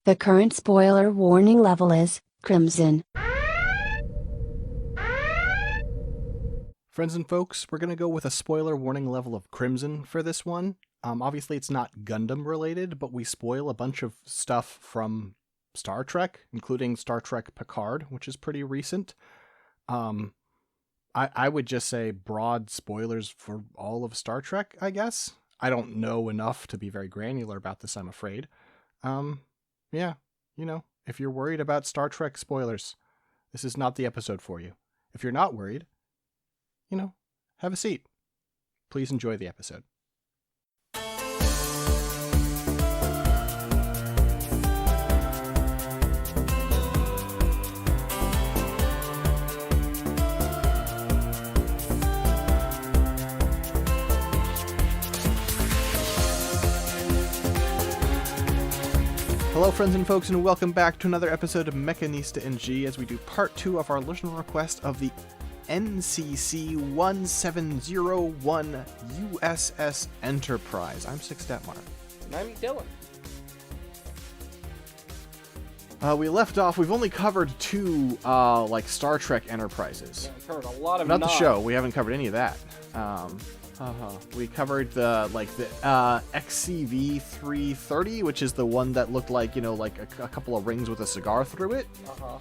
The current spoiler warning level is Crimson. Friends and folks, we're going to go with a spoiler warning level of Crimson for this one. Obviously, it's not Gundam related, but we spoil a bunch of stuff from Star Trek, including Star Trek Picard, which is pretty recent. I would just say broad spoilers for all of Star Trek, I guess. I don't know enough to be very granular about this, I'm afraid. Yeah, if you're worried about Star Trek spoilers, this is not the episode for you. If you're not worried, have a seat. Please enjoy the episode. Hello friends and folks, and welcome back to another episode of Mechanista NG as we do part 2 of our listener request of the NCC-1701 USS Enterprise. I'm Six Detmar. And I'm Dylan. We left off, we've only covered 2 Star Trek Enterprises. Yeah, we covered a lot of Not the show, we haven't covered any of that. We covered the XCV-330, which is the one that looked like, a couple of rings with a cigar through it.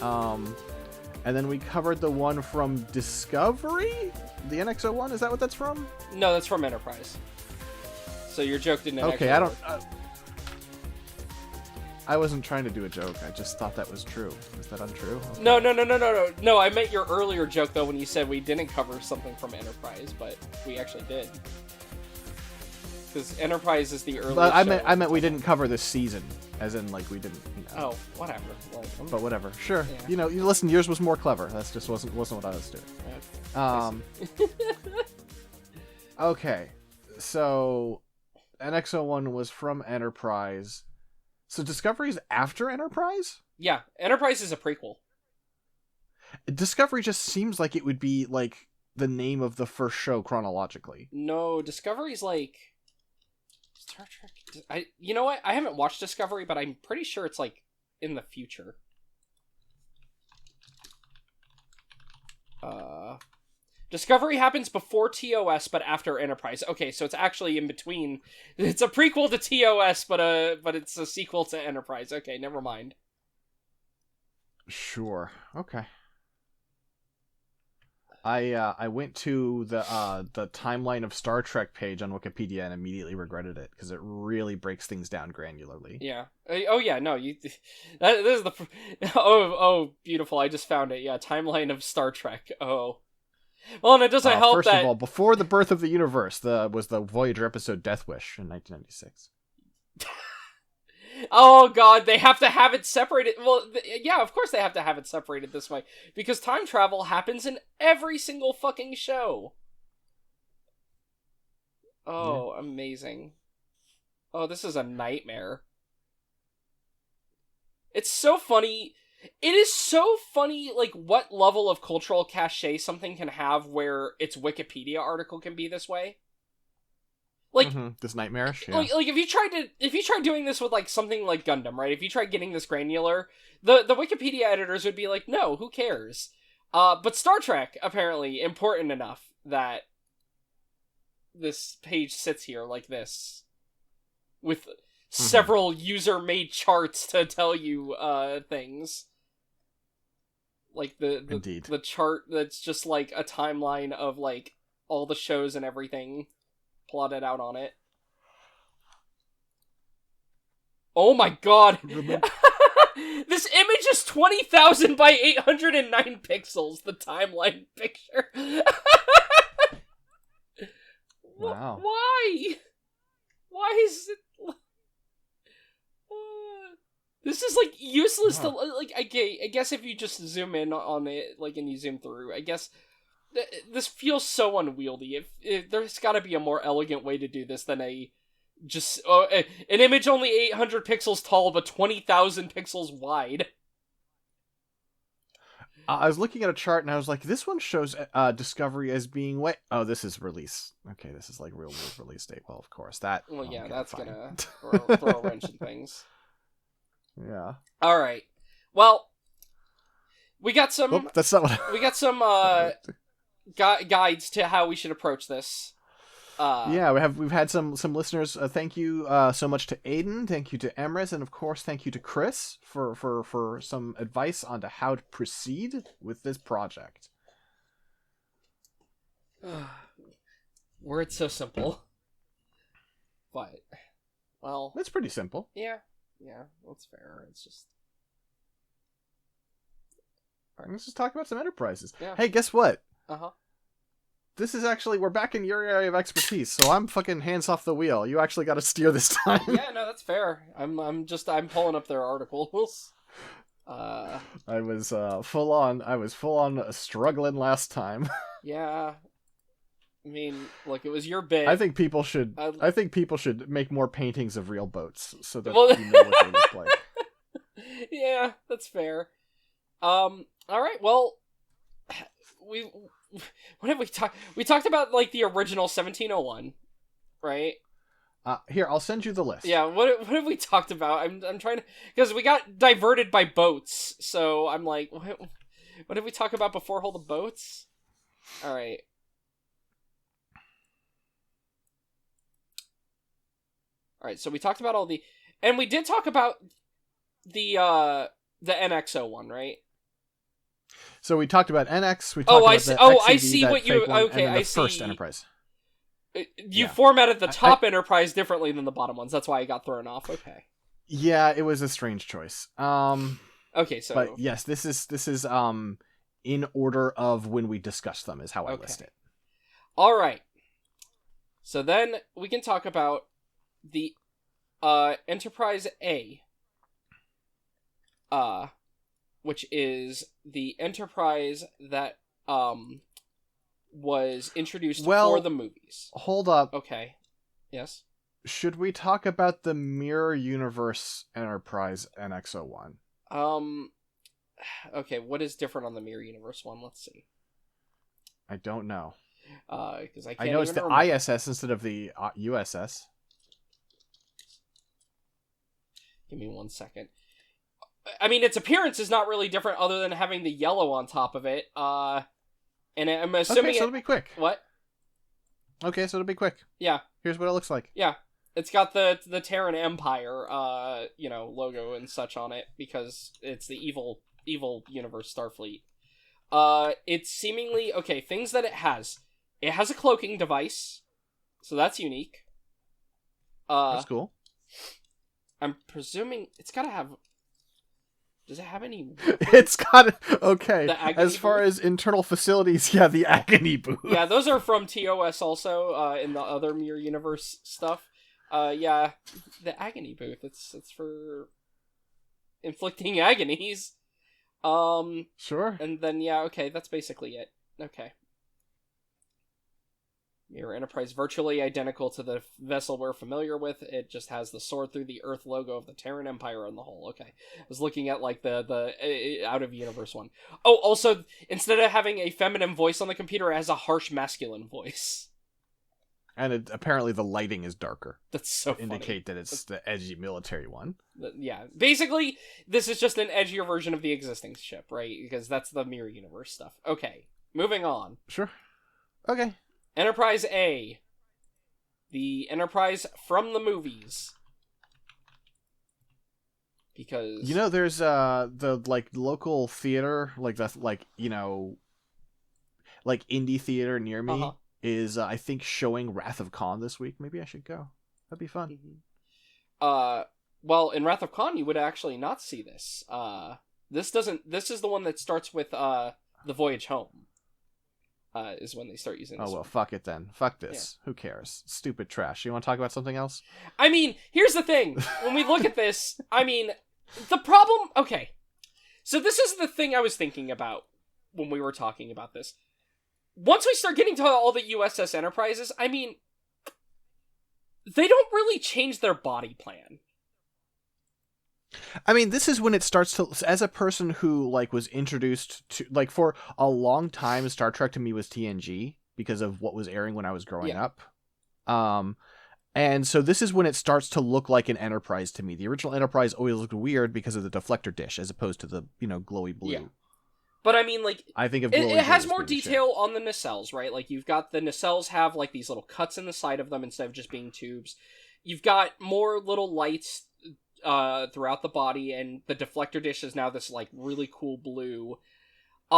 And then we covered the one from Discovery? The NX-01, is that what that's from? No, that's from Enterprise. So your joke didn't Okay, actually I wasn't trying to do a joke, I just thought that was true. Is that untrue? Okay. No. No, I meant your earlier joke, though, when you said we didn't cover something from Enterprise, but we actually did. Because Enterprise is the earliest I show. meant we didn't cover this season, as in, we didn't, Oh, whatever. Well, But whatever, sure. Yeah. Listen, yours was more clever. That's just wasn't what I was doing. Okay, so NX-01 was from Enterprise. So Discovery's after Enterprise? Yeah, Enterprise is a prequel. Discovery just seems like it would be, the name of the first show chronologically. No, Discovery's Star Trek. You know what? I haven't watched Discovery, but I'm pretty sure it's in the future. Discovery happens before TOS, but after Enterprise. Okay, so it's actually in between. It's a prequel to TOS, but it's a sequel to Enterprise. Okay, never mind. Sure. Okay. I went to the timeline of Star Trek page on Wikipedia and immediately regretted it because it really breaks things down granularly. Yeah. Oh yeah. No. This is the. Oh, beautiful! I just found it. Yeah, timeline of Star Trek. Oh. Well, and it doesn't help first that. of all, before the birth of the universe, was the Voyager episode Death Wish in 1996. Oh god, they have to have it separated. Well, yeah, of course they have to have it separated this way. Because time travel happens in every single fucking show. Oh, yeah. Amazing. Oh, this is a nightmare. It's so funny. It is so funny, what level of cultural cachet something can have where its Wikipedia article can be this way. This nightmarish, yeah. If you tried doing this with something like Gundam, right? If you tried getting this granular, the Wikipedia editors would be like, no, who cares? But Star Trek, apparently, important enough that this page sits here like this, with several user-made charts to tell you things. Indeed. The chart that's just a timeline of all the shows and everything plotted out on it. Oh my god! This image is 20,000 by 809 pixels, the timeline picture. Wow. Why? Why is it... This is useless to I guess if you just zoom in on it and you zoom through, I guess this feels so unwieldy. If there's got to be a more elegant way to do this than an image only 800 pixels tall but 20,000 pixels wide. I was looking at a chart and I was like, this one shows Discovery as being oh, this is release. Okay, this is real world release date. Well, of course that. Well, yeah, okay, that's fine. gonna throw a wrench in things. Yeah. All right. Well, we got some. Oop, that's not what. We got some guides to how we should approach this. Yeah, we've had some listeners. Thank you so much to Aiden. Thank you to Emrys, and of course, thank you to Chris for some advice on to how to proceed with this project. Words so simple, but well, It's pretty simple. yeah, that's fair. It's just. Let's just talk about some enterprises. Yeah. Hey, guess what? Uh-huh. This is actually, we're back in your area of expertise, so I'm fucking hands off the wheel. You actually got to steer this time. Yeah, no, that's fair. I'm pulling up their articles. I was full on struggling last time. Yeah. I mean, look, it was your bit. I think people should make more paintings of real boats so that Well, you know what they look like. Yeah, that's fair. All right. Well, what have we talked? We talked about like the original 1701, right? Here, I'll send you the list. Yeah. What have we talked about? I'm trying to, because we got diverted by boats. So I'm like, what did we talk about before all the boats? All right. All right. So we talked about and we did talk about the NX-01, right? So we talked about NX. We talked about the XCD, I see that what you. fake one, Okay, and then I the see. first Enterprise. You formatted the top Enterprise differently than the bottom ones. That's why I got thrown off. Okay. Yeah, it was a strange choice. Okay, so. But yes, this is in order of when we discuss them is how I list it. All right. So then we can talk about the Enterprise A. Which is the Enterprise that was introduced for the movies. Hold up. Okay. Yes. Should we talk about the Mirror Universe Enterprise NX-01? Okay, what is different on the Mirror Universe one? Let's see. I don't know. Because I know it's the remember. ISS instead of the USS. Give me 1 second. I mean, its appearance is not really different other than having the yellow on top of it. And I'm assuming okay, so it'll be quick. What? Okay, so it'll be quick. Yeah. Here's what it looks like. Yeah. It's got the Terran Empire, logo and such on it because it's the evil universe Starfleet. It's seemingly okay. Things that it has. It has a cloaking device, so that's unique. That's cool. I'm presuming it's gotta have. Does it have any? It's got okay. As far as internal facilities, yeah, the Agony booth. Yeah, those are from TOS also. In the other Mirror Universe stuff. Yeah, the Agony booth. It's for inflicting agonies. Sure. And then yeah, okay, that's basically it. Okay. Mirror Enterprise, virtually identical to the vessel we're familiar with. It just has the sword through the Earth logo of the Terran Empire on the hull. Okay. I was looking at like the out-of-universe one. Oh, also, instead of having a feminine voice on the computer, it has a harsh masculine voice. And apparently the lighting is darker. That's so to indicate that it's the edgy military one. Yeah. Basically, this is just an edgier version of the existing ship, right? Because that's the Mirror Universe stuff. Okay. Moving on. Sure. Okay. Enterprise A. The Enterprise from the movies. Because there's the like local theater, like that's like like indie theater near me is I think showing Wrath of Khan this week. Maybe I should go. That'd be fun. Well, in Wrath of Khan you would actually not see this. This is the one that starts with the Voyage Home. Is when they start using this. Oh, well, fuck it then. Fuck this. Yeah. Who cares? Stupid trash. You want to talk about something else? I mean, here's the thing. When we look at this, I mean, the problem... Okay. So this is the thing I was thinking about when we were talking about this. Once we start getting to all the USS Enterprises, I mean, they don't really change their body plan. I mean, this is when it starts to, as a person who like was introduced to, like for a long time, Star Trek to me was TNG because of what was airing when I was growing up. And so this is when it starts to look like an Enterprise to me. The original Enterprise always looked weird because of the deflector dish as opposed to the, glowy blue. Yeah. But I mean, like, I think of it glowy has blue more as being the detail on the nacelles, right? Like, you've got the nacelles have, like, these little cuts in the side of them instead of just being tubes. You've got more little lights throughout the body, and the deflector dish is now this, like, really cool blue. A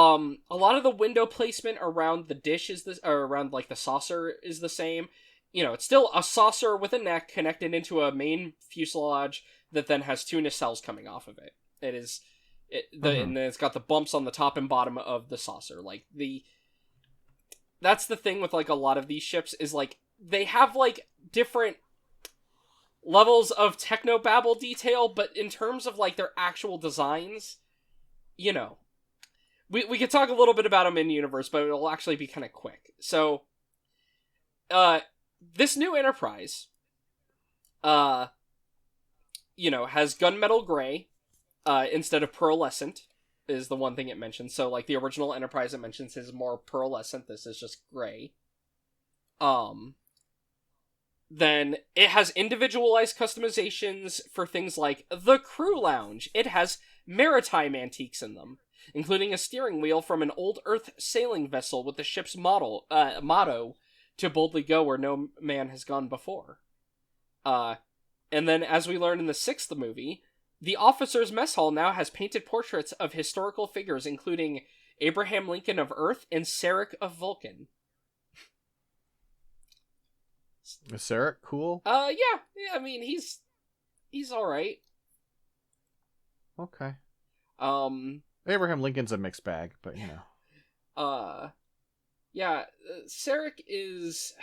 lot of the window placement around the dish or around, like, the saucer is the same. It's still a saucer with a neck connected into a main fuselage that then has two nacelles coming off of it. And then it's got the bumps on the top and bottom of the saucer. Like, that's the thing with, like, a lot of these ships is, like, they have, like, different levels of technobabble detail, but in terms of, like, their actual designs, we could talk a little bit about them in universe, but it'll actually be kind of quick. So, this new Enterprise, has gunmetal gray, instead of pearlescent, is the one thing it mentions. So, like, the original Enterprise it mentions is more pearlescent, this is just gray. Then it has individualized customizations for things like the crew lounge. It has maritime antiques in them, including a steering wheel from an old Earth sailing vessel with the ship's motto, to boldly go where no man has gone before. And then, as we learn in the 6th movie, the officers' mess hall now has painted portraits of historical figures, including Abraham Lincoln of Earth and Sarek of Vulcan. Is Sarek cool? Yeah, I mean, he's alright. Okay. Abraham Lincoln's a mixed bag, but Yeah, Sarek is...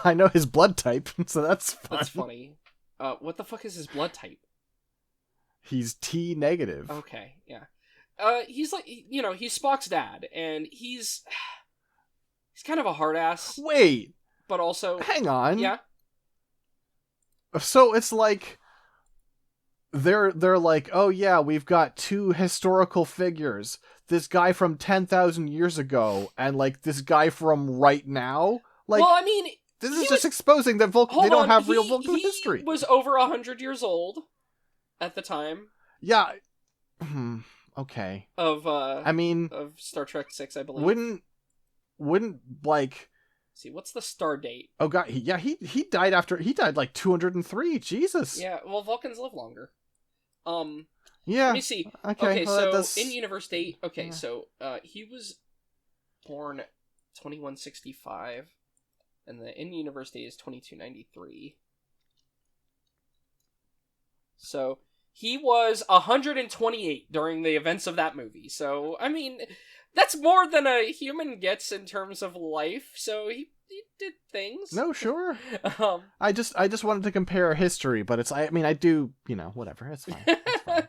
I know his blood type, so that's fun. That's funny. What the fuck is his blood type? He's T negative. Okay, yeah. He's like, he's Spock's dad, and he's kind of a hard ass. Wait! But also... Hang on. Yeah? So it's like... They're like, oh yeah, we've got two historical figures. This guy from 10,000 years ago, and, like, this guy from right now? Like, well, I mean... This is just exposing that they don't have real Vulcan history. He was over 100 years old at the time. Yeah. Okay. Of Star Trek 6, I believe. Wouldn't like... See, what's the star date? Oh god, he died like 203. Jesus. Yeah, well, Vulcans live longer. Yeah. Let me see. Okay, well, so in universe date, so he was born 2165, and the in universe date is 2293. So he was 128 during the events of that movie. So I mean, that's more than a human gets in terms of life. So he did things. No, sure. I just wanted to compare history, but I do, whatever. It's fine. It's fine.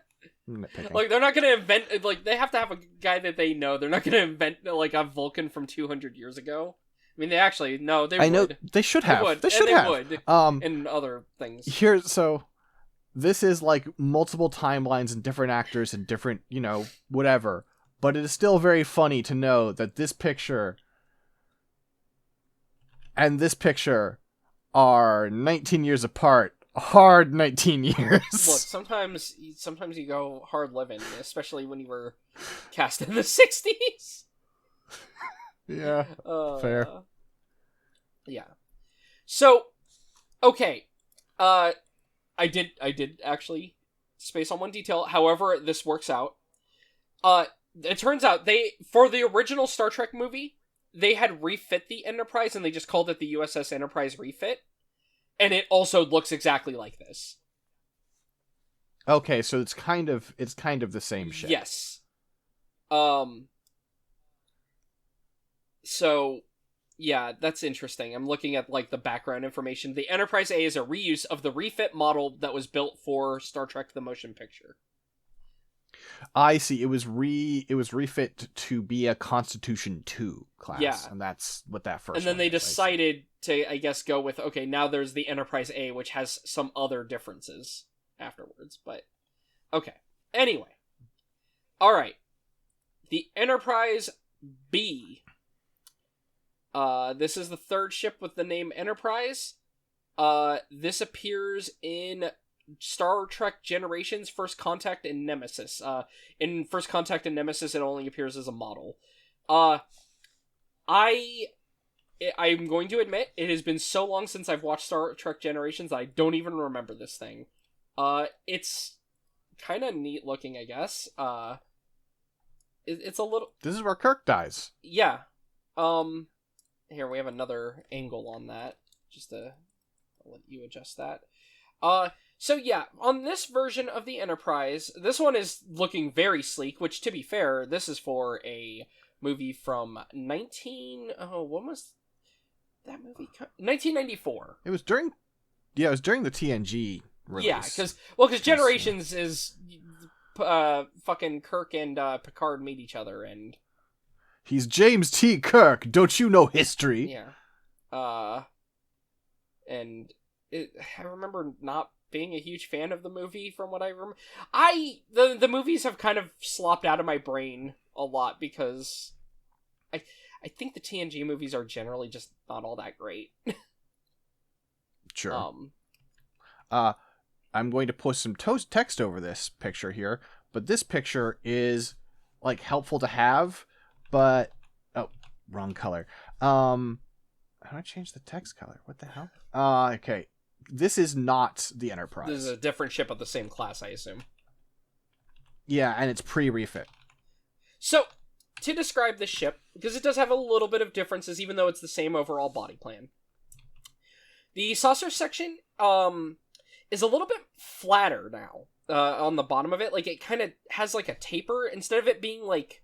Like, they're not gonna invent, like, they have to have a guy that they know. They're not gonna invent, like, a Vulcan from 200 years ago. I mean, they actually, no, they would. I know, they should have. They should have. And other things. So, this is, like, multiple timelines and different actors and different, whatever. But it is still very funny to know that this picture and this picture are 19 years apart. Hard 19 years. Look, sometimes you go hard living, especially when you were cast in the 60s. Yeah, fair. Yeah. So, okay. I did actually space on one detail. However, this works out. It turns out for the original Star Trek movie, they had refit the Enterprise and they just called it the USS Enterprise refit. And it also looks exactly like this. Okay, so it's kind of the same ship. Yes. So, yeah, that's interesting. I'm looking at, like, the background information. The Enterprise A is a reuse of the refit model that was built for Star Trek the Motion Picture. I see. It was refit to be a Constitution 2 class. Yeah. And that's what that first. And then they decided to, I guess, go with, okay, now there's the Enterprise A, which has some other differences afterwards. But, okay. Anyway. Alright. The Enterprise B. This is the third ship with the name Enterprise. This appears in Star Trek Generations, First Contact, and Nemesis. In First Contact and Nemesis, it only appears as a model. I'm going to admit, it has been so long since I've watched Star Trek Generations that I don't even remember this thing. It's kind of neat looking, I guess. It's a little... This is where Kirk dies. Yeah. Here, we have another angle on that. Just to... I'll let you adjust that. So yeah, on this version of the Enterprise, this one is looking very sleek, which, to be fair, this is for a movie from when was that movie? 1994. It was during the TNG release. Yeah, because Generations is fucking Kirk and Picard meet each other, and he's James T. Kirk. Don't you know history? Yeah. And I remember not being a huge fan of the movie from what I remember. The movies have kind of slopped out of my brain a lot because I think the TNG movies are generally just not all that great. Sure. I'm going to post some text over this picture here, but this picture is like helpful to have, but wrong color. How do I change the text color? What the hell? Okay. This is not the Enterprise. This is a different ship of the same class, I assume. Yeah, and it's pre-refit. So, to describe this ship, because it does have a little bit of differences, even though it's the same overall body plan. The saucer section is a little bit flatter now on the bottom of it. Like, it kind of has like a taper instead of it being like...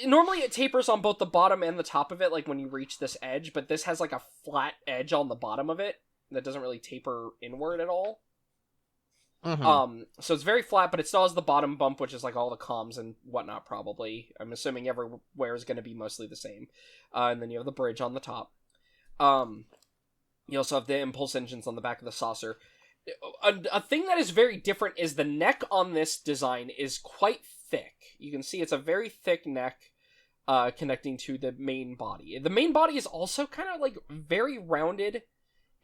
Normally it tapers on both the bottom and the top of it, like when you reach this edge, but this has like a flat edge on the bottom of it that doesn't really taper inward at all. Mm-hmm. So it's very flat, but it still has the bottom bump, which is like all the comms and whatnot, probably. I'm assuming everywhere is going to be mostly the same. And then you have the bridge on the top. You also have the impulse engines on the back of the saucer. A thing that is very different is the neck on this design is quite thick. You can see it's a very thick neck connecting to the main body. The main body is also kind of like very rounded,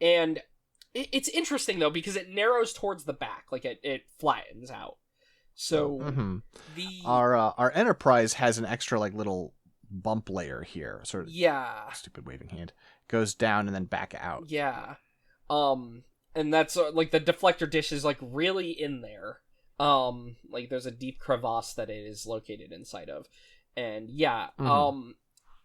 and it's interesting though because it narrows towards the back, like it flattens out. So our Enterprise has an extra like little bump layer here, sort of. Yeah. Stupid waving hand goes down and then back out. Yeah. And that's like the deflector dish is like really in there. Like there's a deep crevasse that it is located inside of. And yeah,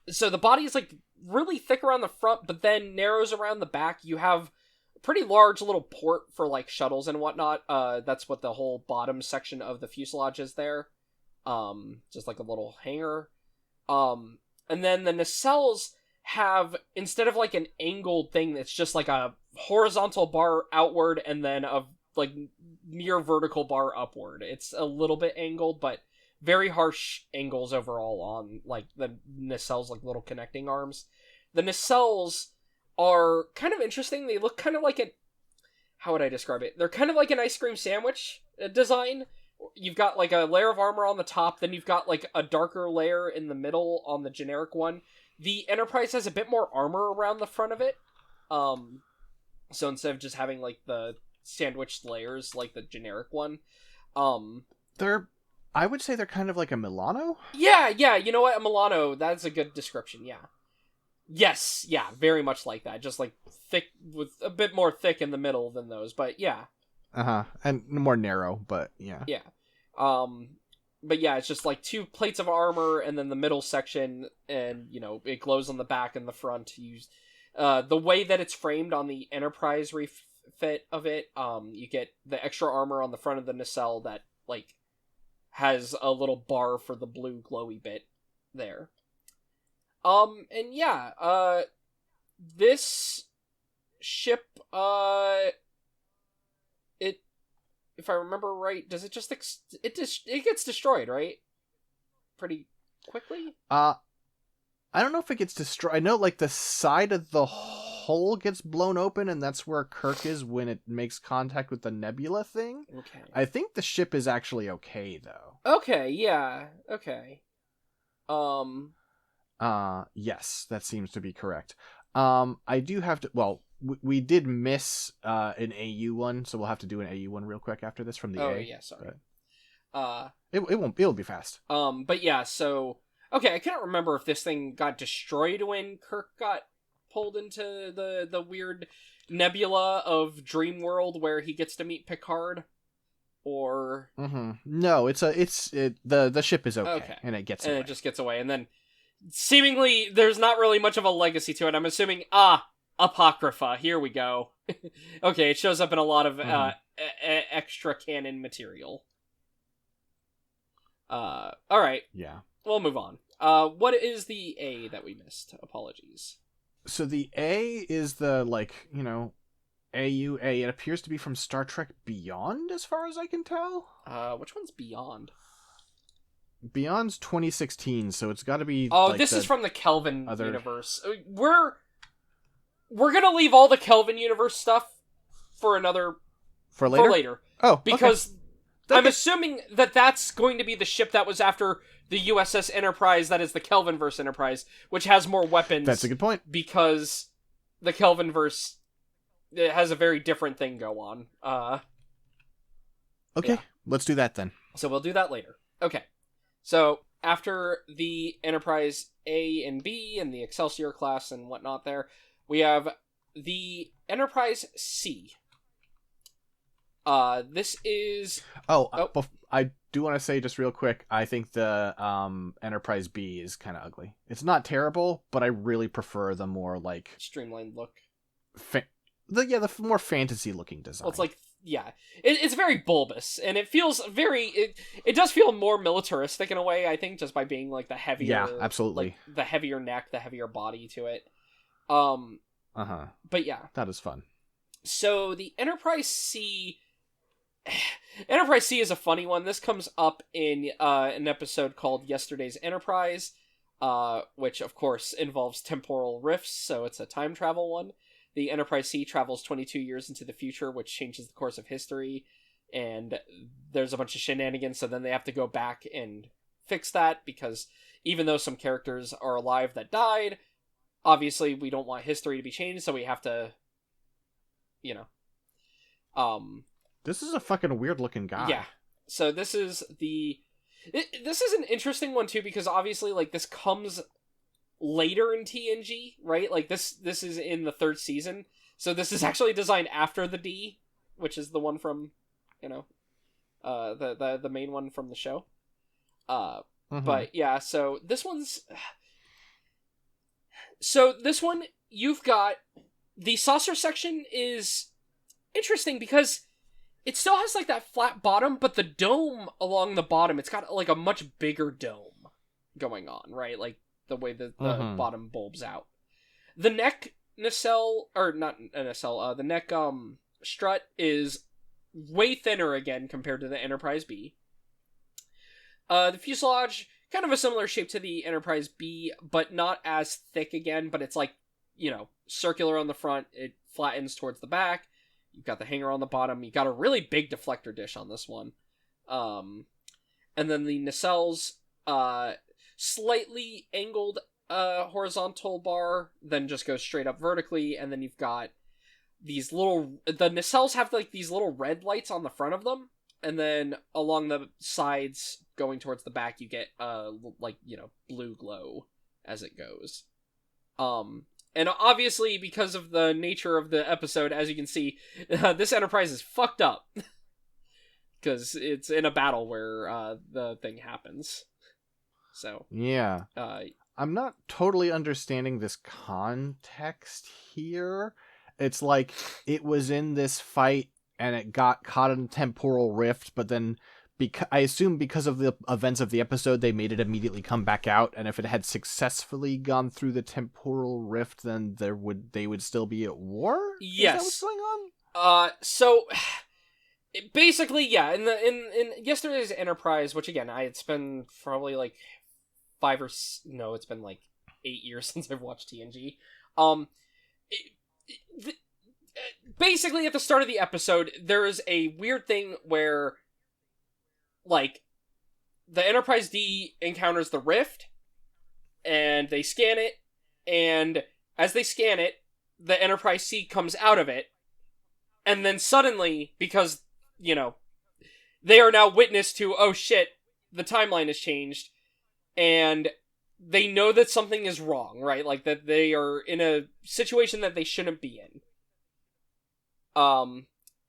so the body is like really thick around the front, but then narrows around the back. You have a pretty large little port for like shuttles and whatnot. That's what the whole bottom section of the fuselage is there. Just like a little hangar. And then the nacelles have, instead of like an angled thing that's just like a horizontal bar outward and then a like near vertical bar upward. It's a little bit angled, but very harsh angles overall on like the nacelles, like little connecting arms. The nacelles are kind of interesting. They look kind of like how would I describe it? They're kind of like an ice cream sandwich design. You've got like a layer of armor on the top, then you've got like a darker layer in the middle on the generic one. The Enterprise has a bit more armor around the front of it. So instead of just having like the sandwiched layers like the generic one, I would say they're kind of like a Milano. Yeah, you know what, a Milano, that's a good description. Yeah, yes, yeah, very much like that, just like thick, with a bit more thick in the middle than those, but yeah. And more narrow, but yeah. But yeah, it's just like two plates of armor and then the middle section, and you know it glows on the back and the front. The way that it's framed on the Enterprise refit of it, you get the extra armor on the front of the nacelle that like has a little bar for the blue glowy bit there. And yeah, this ship, if I remember right, does it just it gets destroyed, right? Pretty quickly? I don't know if it gets destroyed. I know like the side of the hull gets blown open, and that's where Kirk is when it makes contact with the nebula thing. Okay. I think the ship is actually okay though. Okay, yeah. Okay. Yes, that seems to be correct. I do have to. Well, we did miss an AU one, so we'll have to do an AU one real quick after this from the A. Oh yeah, sorry. It won't. It'll be fast. But yeah, so okay, I can't remember if this thing got destroyed when Kirk got pulled into the weird nebula of Dream World where he gets to meet Picard, or no, the ship is okay, and it gets away. It just gets away, and then seemingly there's not really much of a legacy to it. I'm assuming Apocrypha. Here we go. Okay, it shows up in a lot of extra canon material. All right. Yeah. We'll move on. What is the A that we missed? Apologies. So the A is the, AUA. It appears to be from Star Trek Beyond, as far as I can tell. Which one's Beyond? Beyond's 2016, so it's got to be. Oh, this is from the Kelvin universe. We're gonna leave all the Kelvin universe stuff for later. For later. Oh, because I'm assuming that that's going to be the ship that was after the USS Enterprise. That is the Kelvinverse Enterprise, which has more weapons. That's a good point. Because the Kelvinverse, it has a very different thing go on. Okay, let's do that then. So we'll do that later. Okay. So after the Enterprise A and B and the Excelsior class and whatnot there, we have the Enterprise C. This is... I do want to say just real quick, I think the Enterprise B is kind of ugly. It's not terrible, but I really prefer the more, streamlined look. The more fantasy-looking design. Well, it's it's very bulbous, and it feels very... It does feel more militaristic in a way, I think, just by being, the heavier... Yeah, absolutely. The heavier neck, the heavier body to it. But yeah. That is fun. So the Enterprise C... Enterprise C is a funny one. This comes up in an episode called Yesterday's Enterprise, which, of course, involves temporal rifts, so it's a time travel one. The Enterprise C travels 22 years into the future, which changes the course of history, and there's a bunch of shenanigans, so then they have to go back and fix that, because even though some characters are alive that died, obviously we don't want history to be changed, so we have to, This is a fucking weird-looking guy. Yeah. So this is this is an interesting one, too, because obviously, this comes later in TNG, right? This is in the 3rd season. So this is actually designed after the D, which is the one from, the main one from the show. But, yeah, so this one's... So this one, you've got... The saucer section is interesting because it still has, that flat bottom, but the dome along the bottom, it's got, a much bigger dome going on, right? The way the bottom bulbs out. The neck nacelle, or not a nacelle, the neck strut is way thinner again compared to the Enterprise B. The fuselage, kind of a similar shape to the Enterprise B, but not as thick again, but it's circular on the front, it flattens towards the back. You've got the hanger on the bottom, you got a really big deflector dish on this one. And then the nacelles, slightly angled horizontal bar, then just goes straight up vertically, and then you've got these the nacelles have these little red lights on the front of them, and then along the sides going towards the back you get blue glow as it goes. And obviously, because of the nature of the episode, as you can see, this Enterprise is fucked up. Because it's in a battle where the thing happens. So yeah, I'm not totally understanding this context here. It's it was in this fight and it got caught in a temporal rift, but then I assume because of the events of the episode, they made it immediately come back out. And if it had successfully gone through the temporal rift, then they would still be at war. Yes, is that what's going on? So. Basically, yeah, in Yesterday's Enterprise, which again, it's been probably it's been 8 years since I've watched TNG. Basically, at the start of the episode, there is a weird thing where, the Enterprise D encounters the rift, and they scan it, and as they scan it, the Enterprise C comes out of it, and then suddenly, because, you know, they are now witness to, oh shit, the timeline has changed, and they know that something is wrong, right? Like, that they are in a situation that they shouldn't be in.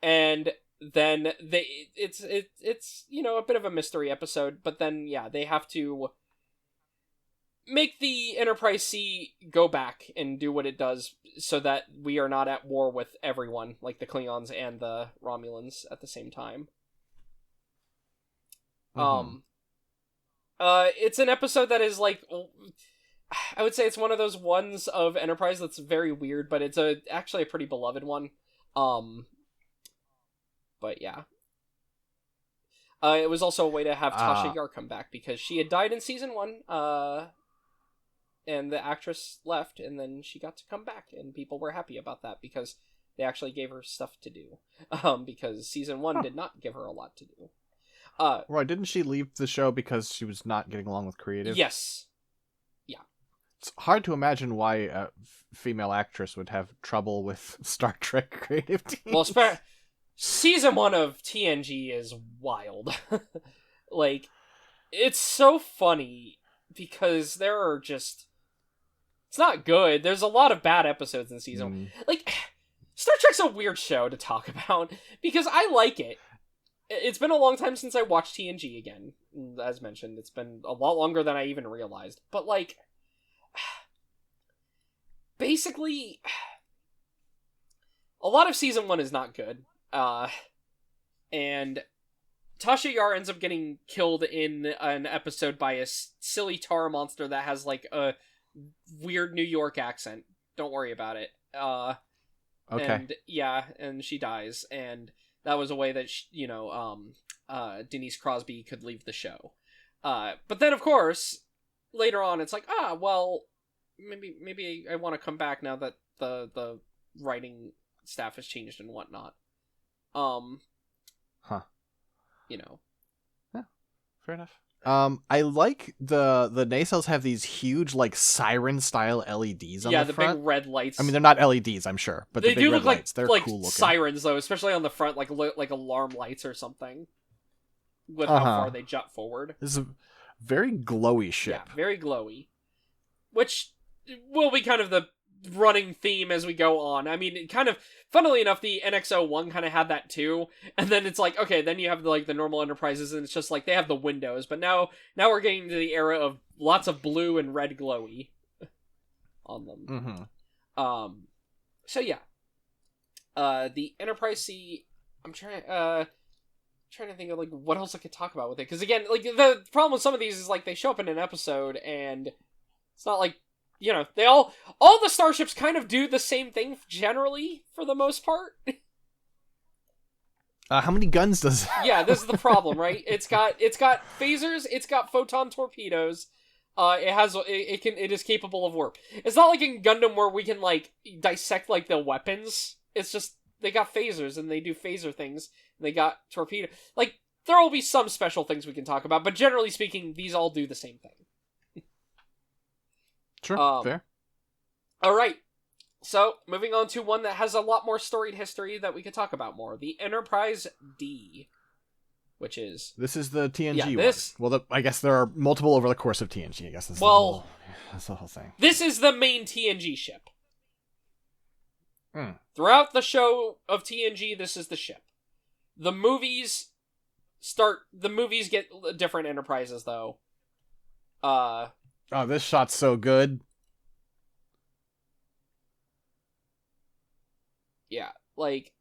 And then it's you know, a bit of a mystery episode, but then, yeah, they have to make the Enterprise C go back and do what it does so that we are not at war with everyone, like the Klingons and the Romulans at the same time. Mm-hmm. It's an episode that is, like, I would say it's one of those ones of Enterprise that's very weird, but it's actually a pretty beloved one. But yeah. It was also a way to have Tasha Yar come back, because she had died in season 1, and the actress left, and then she got to come back, and people were happy about that, because they actually gave her stuff to do. Because season 1 did not give her a lot to do. Right, didn't she leave the show because she was not getting along with creative? Yes. Yeah. It's hard to imagine why a female actress would have trouble with Star Trek creative team. Well, season 1 of TNG is wild. Like, it's so funny, because there are just... It's not good. There's a lot of bad episodes in season 1. Like, Star Trek's a weird show to talk about, because I like it. It's been a long time since I watched TNG again. As mentioned, it's been a lot longer than I even realized. But, like, basically, a lot of season 1 is not good. And Tasha Yar ends up getting killed in an episode by a silly tar monster that has, like, a weird New York accent. Don't worry about it. Okay. And, yeah, and she dies, and that was a way that, Denise Crosby could leave the show. But then, of course, later on, it's like, well, maybe I want to come back now that the writing staff has changed and whatnot. You know. Yeah, fair enough. I like the nacelles have these huge, like, siren-style LEDs on the front. Big red lights. I mean, they're not LEDs, I'm sure, but they the big do red look like lights, they're cool looking. Sirens, though, especially on the front, like alarm lights or something. With how far they jut forward. This is a very glowy ship. Yeah, very glowy. Which will be kind of the running theme as we go on. I mean, kind of, funnily enough, the NX-01 kind of had that too, and then it's like, okay, then you have the normal Enterprises, and it's just like, they have the windows, but now we're getting to the era of lots of blue and red glowy on them. Mm-hmm. So yeah. The Enterprise C, I'm trying to think of, like, what else I could talk about with it, because again, like, the problem with some of these is, like, they show up in an episode, and it's not like, you know, all the starships kind of do the same thing generally, for the most part. How many guns does it? Yeah, this is the problem, right? It's got phasers, it's got photon torpedoes. It is capable of warp. It's not like in Gundam where we can, like, dissect, like, the weapons. It's just they got phasers and they do phaser things. And they got torpedo. Like, there will be some special things we can talk about, but generally speaking, these all do the same thing. Sure, fair. Alright, so moving on to one that has a lot more storied history that we could talk about more. The Enterprise D, which is... This is the TNG one. Well, I guess there are multiple over the course of TNG, I guess that's the whole thing. This is the main TNG ship. Throughout the show of TNG, this is the ship. The movies get different Enterprises, though. Oh, this shot's so good. Yeah, like...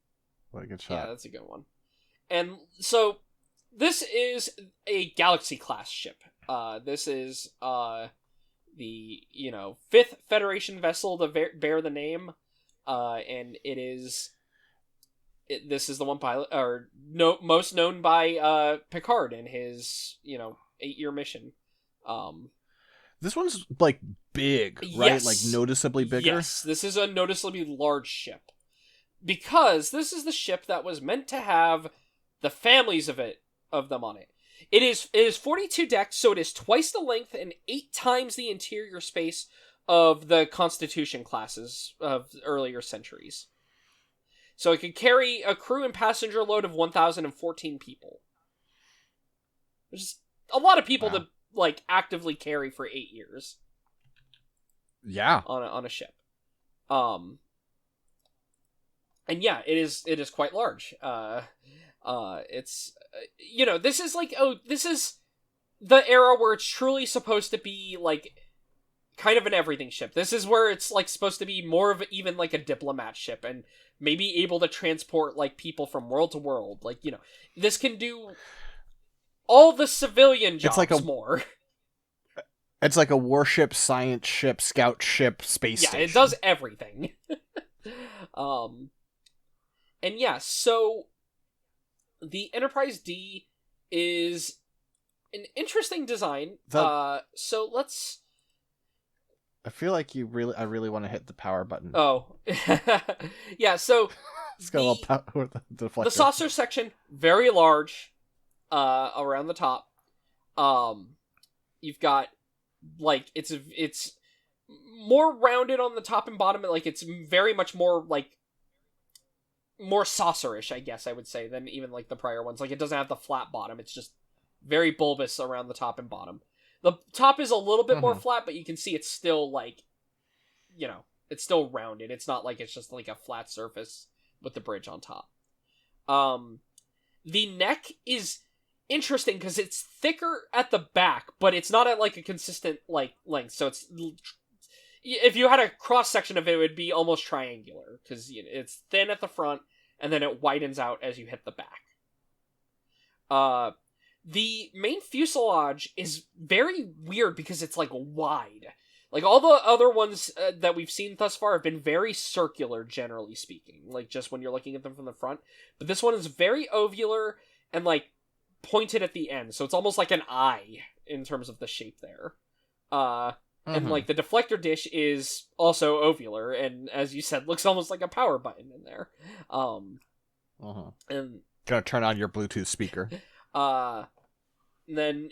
What a good shot. Yeah, that's a good one. And so, this is a Galaxy-class ship. This is, the, 5th Federation vessel to bear the name. And it is... this is the one most known by, Picard in his, 8-year mission. This one's, like, big, right? Yes. Like, noticeably bigger? Yes, this is a noticeably large ship. Because this is the ship that was meant to have the families of them on it. It is 42 decks, so it is twice the length and 8 times the interior space of the Constitution classes of earlier centuries. So it could carry a crew and passenger load of 1,014 people. Which is a lot of people to like actively carry for 8 years. Yeah. On a ship. And yeah, it is quite large. It's this is the era where it's truly supposed to be like kind of an everything ship. This is where it's like supposed to be more of even like a diplomat ship and maybe able to transport like people from world to world. Like, this can do all the civilian jobs more. It's like a warship, science ship, scout ship, space station. Yeah, it does everything. And yeah, so the Enterprise D is an interesting design. So let's... I feel like I really want to hit the power button. Oh. Yeah, so... It's got a little power with the deflector. The saucer section, very large, around the top. You've got, like, it's more rounded on the top and bottom, like, it's very much more, like, more saucerish, I guess I would say, than even, like, the prior ones. Like, it doesn't have the flat bottom, it's just very bulbous around the top and bottom. The top is a little bit more flat, but you can see it's still, like, it's still rounded. It's not like it's just, like, a flat surface with the bridge on top. The neck is interesting because it's thicker at the back, but it's not at, like, a consistent, like, length. So it's... If you had a cross-section of it, it would be almost triangular, because it's thin at the front, and then it widens out as you hit the back. The main fuselage is very weird because it's, like, wide. Like, all the other ones that we've seen thus far have been very circular, generally speaking. Like, just when you're looking at them from the front. But this one is very ovular and, like, pointed at the end. So it's almost like an eye in terms of the shape there. And, like, the deflector dish is also ovular, and, as you said, looks almost like a power button in there. And gonna turn on your Bluetooth speaker. Then,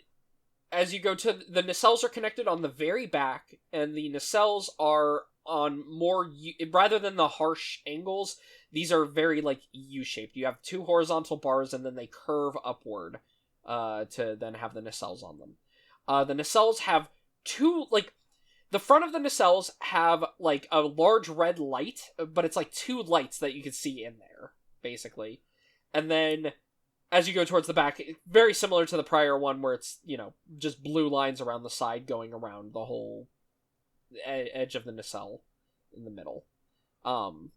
as you go to... The nacelles are connected on the very back, and the nacelles are on more... Rather than the harsh angles, these are very, like, U-shaped. You have 2 horizontal bars, and then they curve upward to then have the nacelles on them. The nacelles have 2, like... The front of the nacelles have, like, a large red light, but it's, like, 2 lights that you can see in there, basically. And then, as you go towards the back, very similar to the prior one, where it's, just blue lines around the side going around the whole edge of the nacelle in the middle. Oh,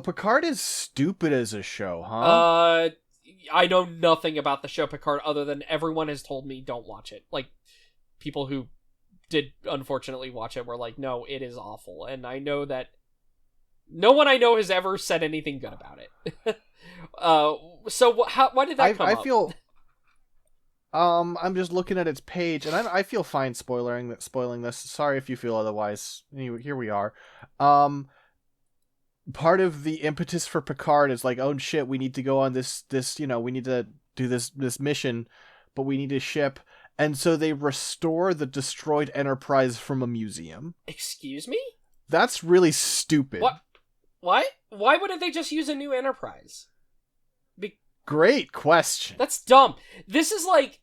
Picard is stupid as a show, huh? I know nothing about the show Picard other than everyone has told me don't watch it. Like, people who did unfortunately watch it were like, no, it is awful. And I know that no one I know has ever said anything good about it. So why did that come up? I feel... I'm just looking at its page, and I feel fine spoiling this. Sorry if you feel otherwise. Anyway, here we are. Part of the impetus for Picard is like, oh shit, we need to go on this we need to do this mission, but we need a ship. And so they restore the destroyed Enterprise from a museum. Excuse me? That's really stupid. What? Why? Why wouldn't they just use a new Enterprise? Great question. That's dumb. This is like...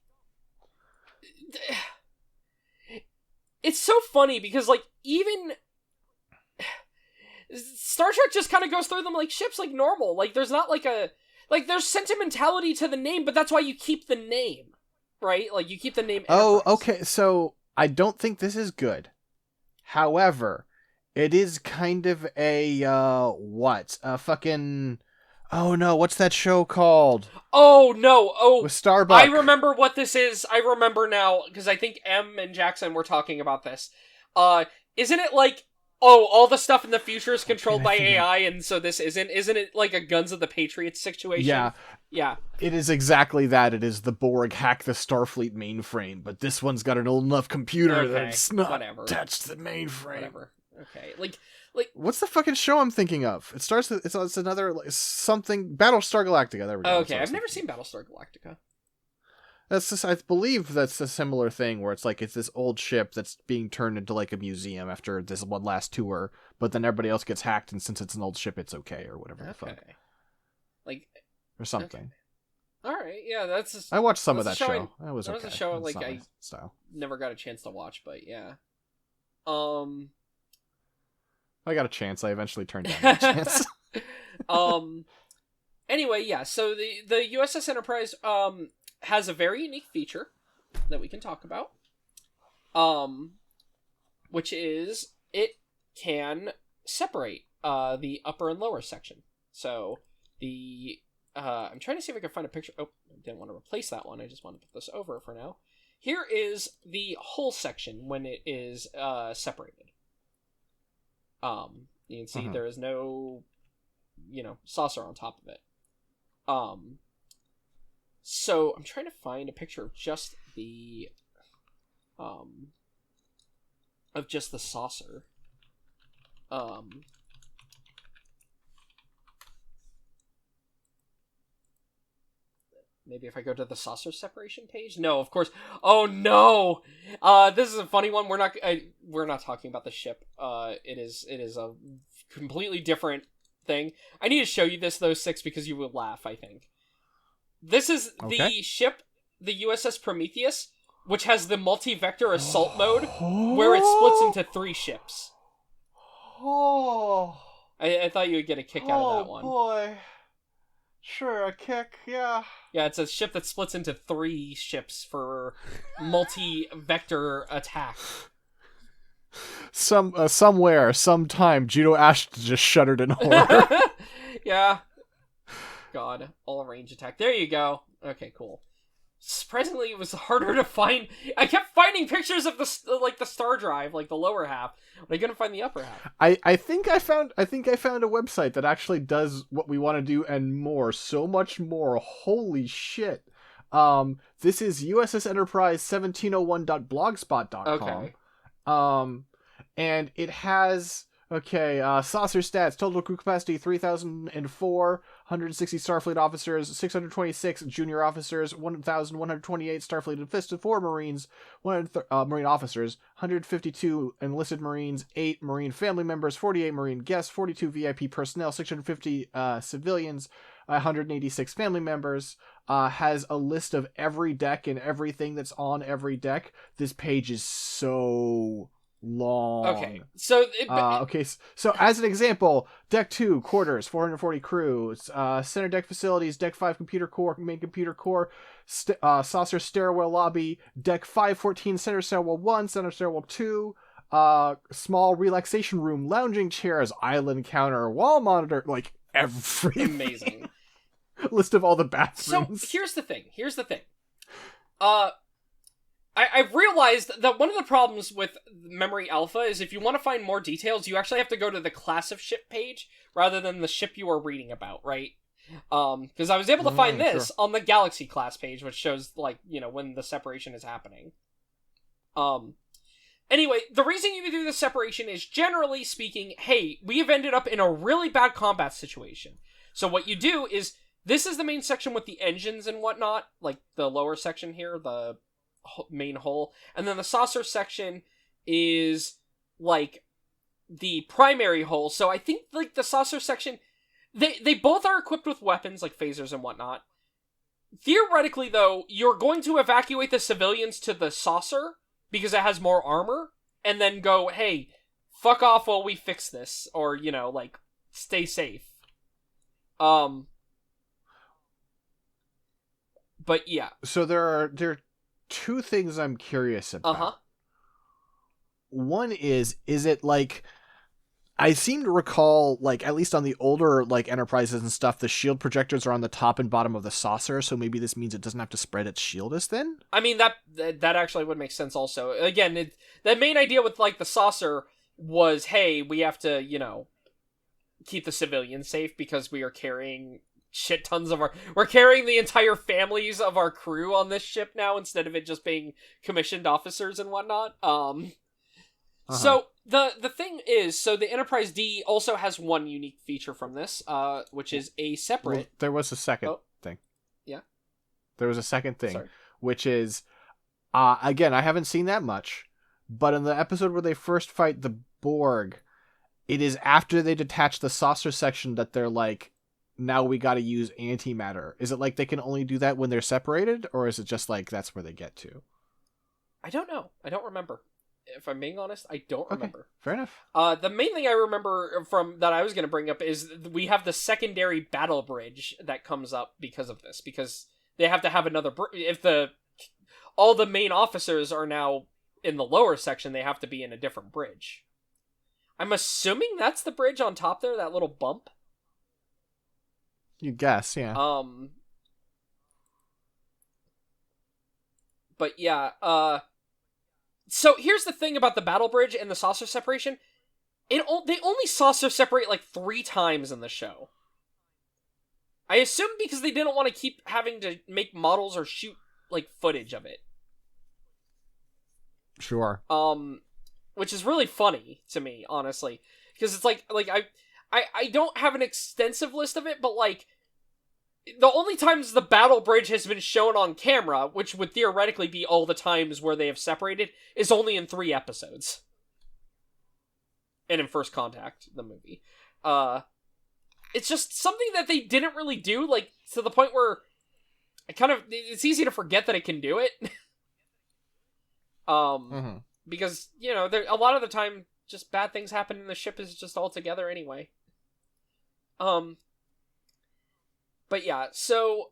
It's so funny because, like, even... Star Trek just kind of goes through them like ships like normal. Like, there's not like a... Like, there's sentimentality to the name, but that's why you keep the name. Right? Like, you keep the name Enterprise. Oh, okay. So, I don't think this is good. However, it is kind of a, fucking... Oh, no, what's that show called? Oh, no. Oh, with Starbuck. I remember what this is. I remember now, because I think M and Jackson were talking about this. Isn't it like... Oh, all the stuff in the future is controlled by AI, and so this isn't it like a Guns of the Patriots situation? Yeah. Yeah. It is exactly that. It is the Borg hack the Starfleet mainframe, but this one's got an old enough computer that's not attached to the mainframe. Whatever. Okay. Like what's the fucking show I'm thinking of? It starts with, it's another, like, something, Battlestar Galactica. There we go. Okay, I've never seen Battlestar Galactica. That's just, I believe that's a similar thing where it's like it's this old ship that's being turned into like a museum after this one last tour, but then everybody else gets hacked, and since it's an old ship, it's okay or whatever the fuck, like or something. Okay. All right, yeah, that's. I watched some of that show. show. That was a show like I style. Never got a chance to watch, but yeah. I got a chance. I eventually turned down that chance. Anyway, yeah. So the USS Enterprise has a very unique feature that we can talk about. Which is it can separate the upper and lower section. So the I'm trying to see if I can find a picture. Oh, I didn't want to replace that one. I just want to put this over for now. Here is the hull section when it is separated. You can see there is no, saucer on top of it. So I'm trying to find a picture of just the saucer. Maybe if I go to the saucer separation page? No, of course. Oh no! This is a funny one. We're not talking about the ship. It is a completely different thing. I need to show you this though, Six, because you will laugh, I think. This is the ship, the USS Prometheus, which has the multi-vector assault mode, where it splits into 3 ships. Oh. I thought you would get a kick out of that one. Oh boy. Sure, a kick, yeah. Yeah, it's a ship that splits into 3 ships for multi-vector attack. Somewhere, sometime, Judo Ashton just shuddered in horror. Yeah. God, all range attack. There you go. Okay, cool. Surprisingly, it was harder to find. I kept finding pictures of the star drive, like the lower half, but I couldn't find the upper half. I think I found a website that actually does what we want to do and more, so much more. Holy shit! This is USS Enterprise 1701.blogspot.com. Okay. And it has saucer stats: total crew capacity 3,004, 160 Starfleet officers, 626 junior officers, 1,128 Starfleet enlisted, 4 Marines, Marine officers, 152 enlisted Marines, 8 Marine family members, 48 Marine guests, 42 VIP personnel, 650 civilians, 186 family members. Has a list of every deck and everything that's on every deck. This page is so long. Okay, so so as an example, deck 2 quarters, 440 crews, center deck facilities, deck 5 computer core, main computer core, saucer stairwell lobby, deck 514 center stairwell 1, center stairwell 2, small relaxation room, lounging chairs, island counter, wall monitor, like everything. Amazing. List of all the bathrooms. So here's the thing. I've realized that one of the problems with Memory Alpha is if you want to find more details, you actually have to go to the class of ship page rather than the ship you are reading about, right? Because I was able to find this on the Galaxy class page, which shows, when the separation is happening. Anyway, the reason you do the separation is, generally speaking, hey, we have ended up in a really bad combat situation. So what you do is, this is the main section with the engines and whatnot, like the lower section here, the main hull, and then the saucer section is like the primary hull. So I think like the saucer section, they both are equipped with weapons like phasers and whatnot. Theoretically though, you're going to evacuate the civilians to the saucer because it has more armor, and then go, hey, fuck off while we fix this, or stay safe. But yeah. So there are 2 things I'm curious about. One is it like, I seem to recall, like, at least on the older, like, Enterprises and stuff, the shield projectors are on the top and bottom of the saucer, so maybe this means it doesn't have to spread its shield as thin? I mean, that actually would make sense also. Again, the main idea with, like, the saucer was, hey, we have to, keep the civilians safe because we are carrying shit tons of we're carrying the entire families of our crew on this ship now instead of it just being commissioned officers and whatnot. So the thing is, so the Enterprise D also has one unique feature from this, which is a separate. Well, there was a second thing. Yeah. There was a second thing. Sorry. which is, again, I haven't seen that much, but in the episode where they first fight the Borg, it is after they detach the saucer section that they're like, now we got to use antimatter. Is it like they can only do that when they're separated, or is it just like that's where they get to? I don't know. I don't remember. If I'm being honest, I don't remember. Fair enough. The main thing I remember from that I was going to bring up is we have the secondary battle bridge that comes up because of this, because they have to have another if all the main officers are now in the lower section, they have to be in a different bridge. I'm assuming that's the bridge on top there, that little bump. You guess, yeah. But yeah, so here's the thing about the battle bridge and the saucer separation. They only saucer separate like 3 times in the show. I assume because they didn't want to keep having to make models or shoot like footage of it. Sure. Which is really funny to me, honestly, because it's like I don't have an extensive list of it, but like the only times the battle bridge has been shown on camera, which would theoretically be all the times where they have separated, is only in 3 episodes. And in First Contact, the movie. It's just something that they didn't really do, like, to the point where it's easy to forget that it can do it. Because, you know, a lot of the time, just bad things happen and the ship is just all together anyway. But yeah, so,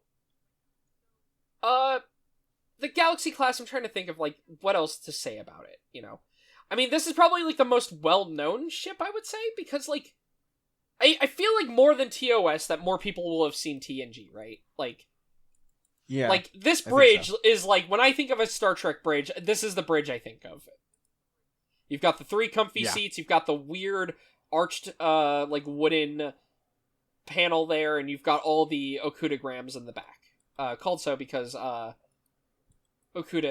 the Galaxy class, I'm trying to think of, like, what else to say about it, you know? I mean, this is probably, like, the most well-known ship, I would say, because, like, I feel like more than TOS that more people will have seen TNG, right? Like, yeah, like, this bridge is, like, when I think of a Star Trek bridge, this is the bridge I think of. You've got the 3 comfy seats, you've got the weird arched, like, wooden panel there, and you've got all the Okudograms in the back. Called so because Okuda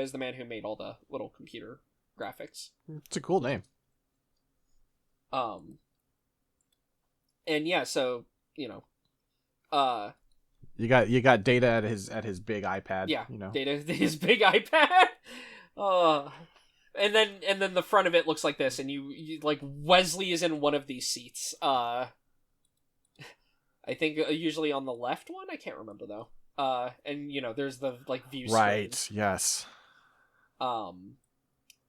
is the man who made all the little computer graphics. It's a cool name. And yeah, so, you know, you got Data at his big iPad. Yeah, you know, Data his big iPad. And then the front of it looks like this, and you like Wesley is in one of these seats. I think usually on the left one. I can't remember though. And you know, there's the like view screen. Right. Yes.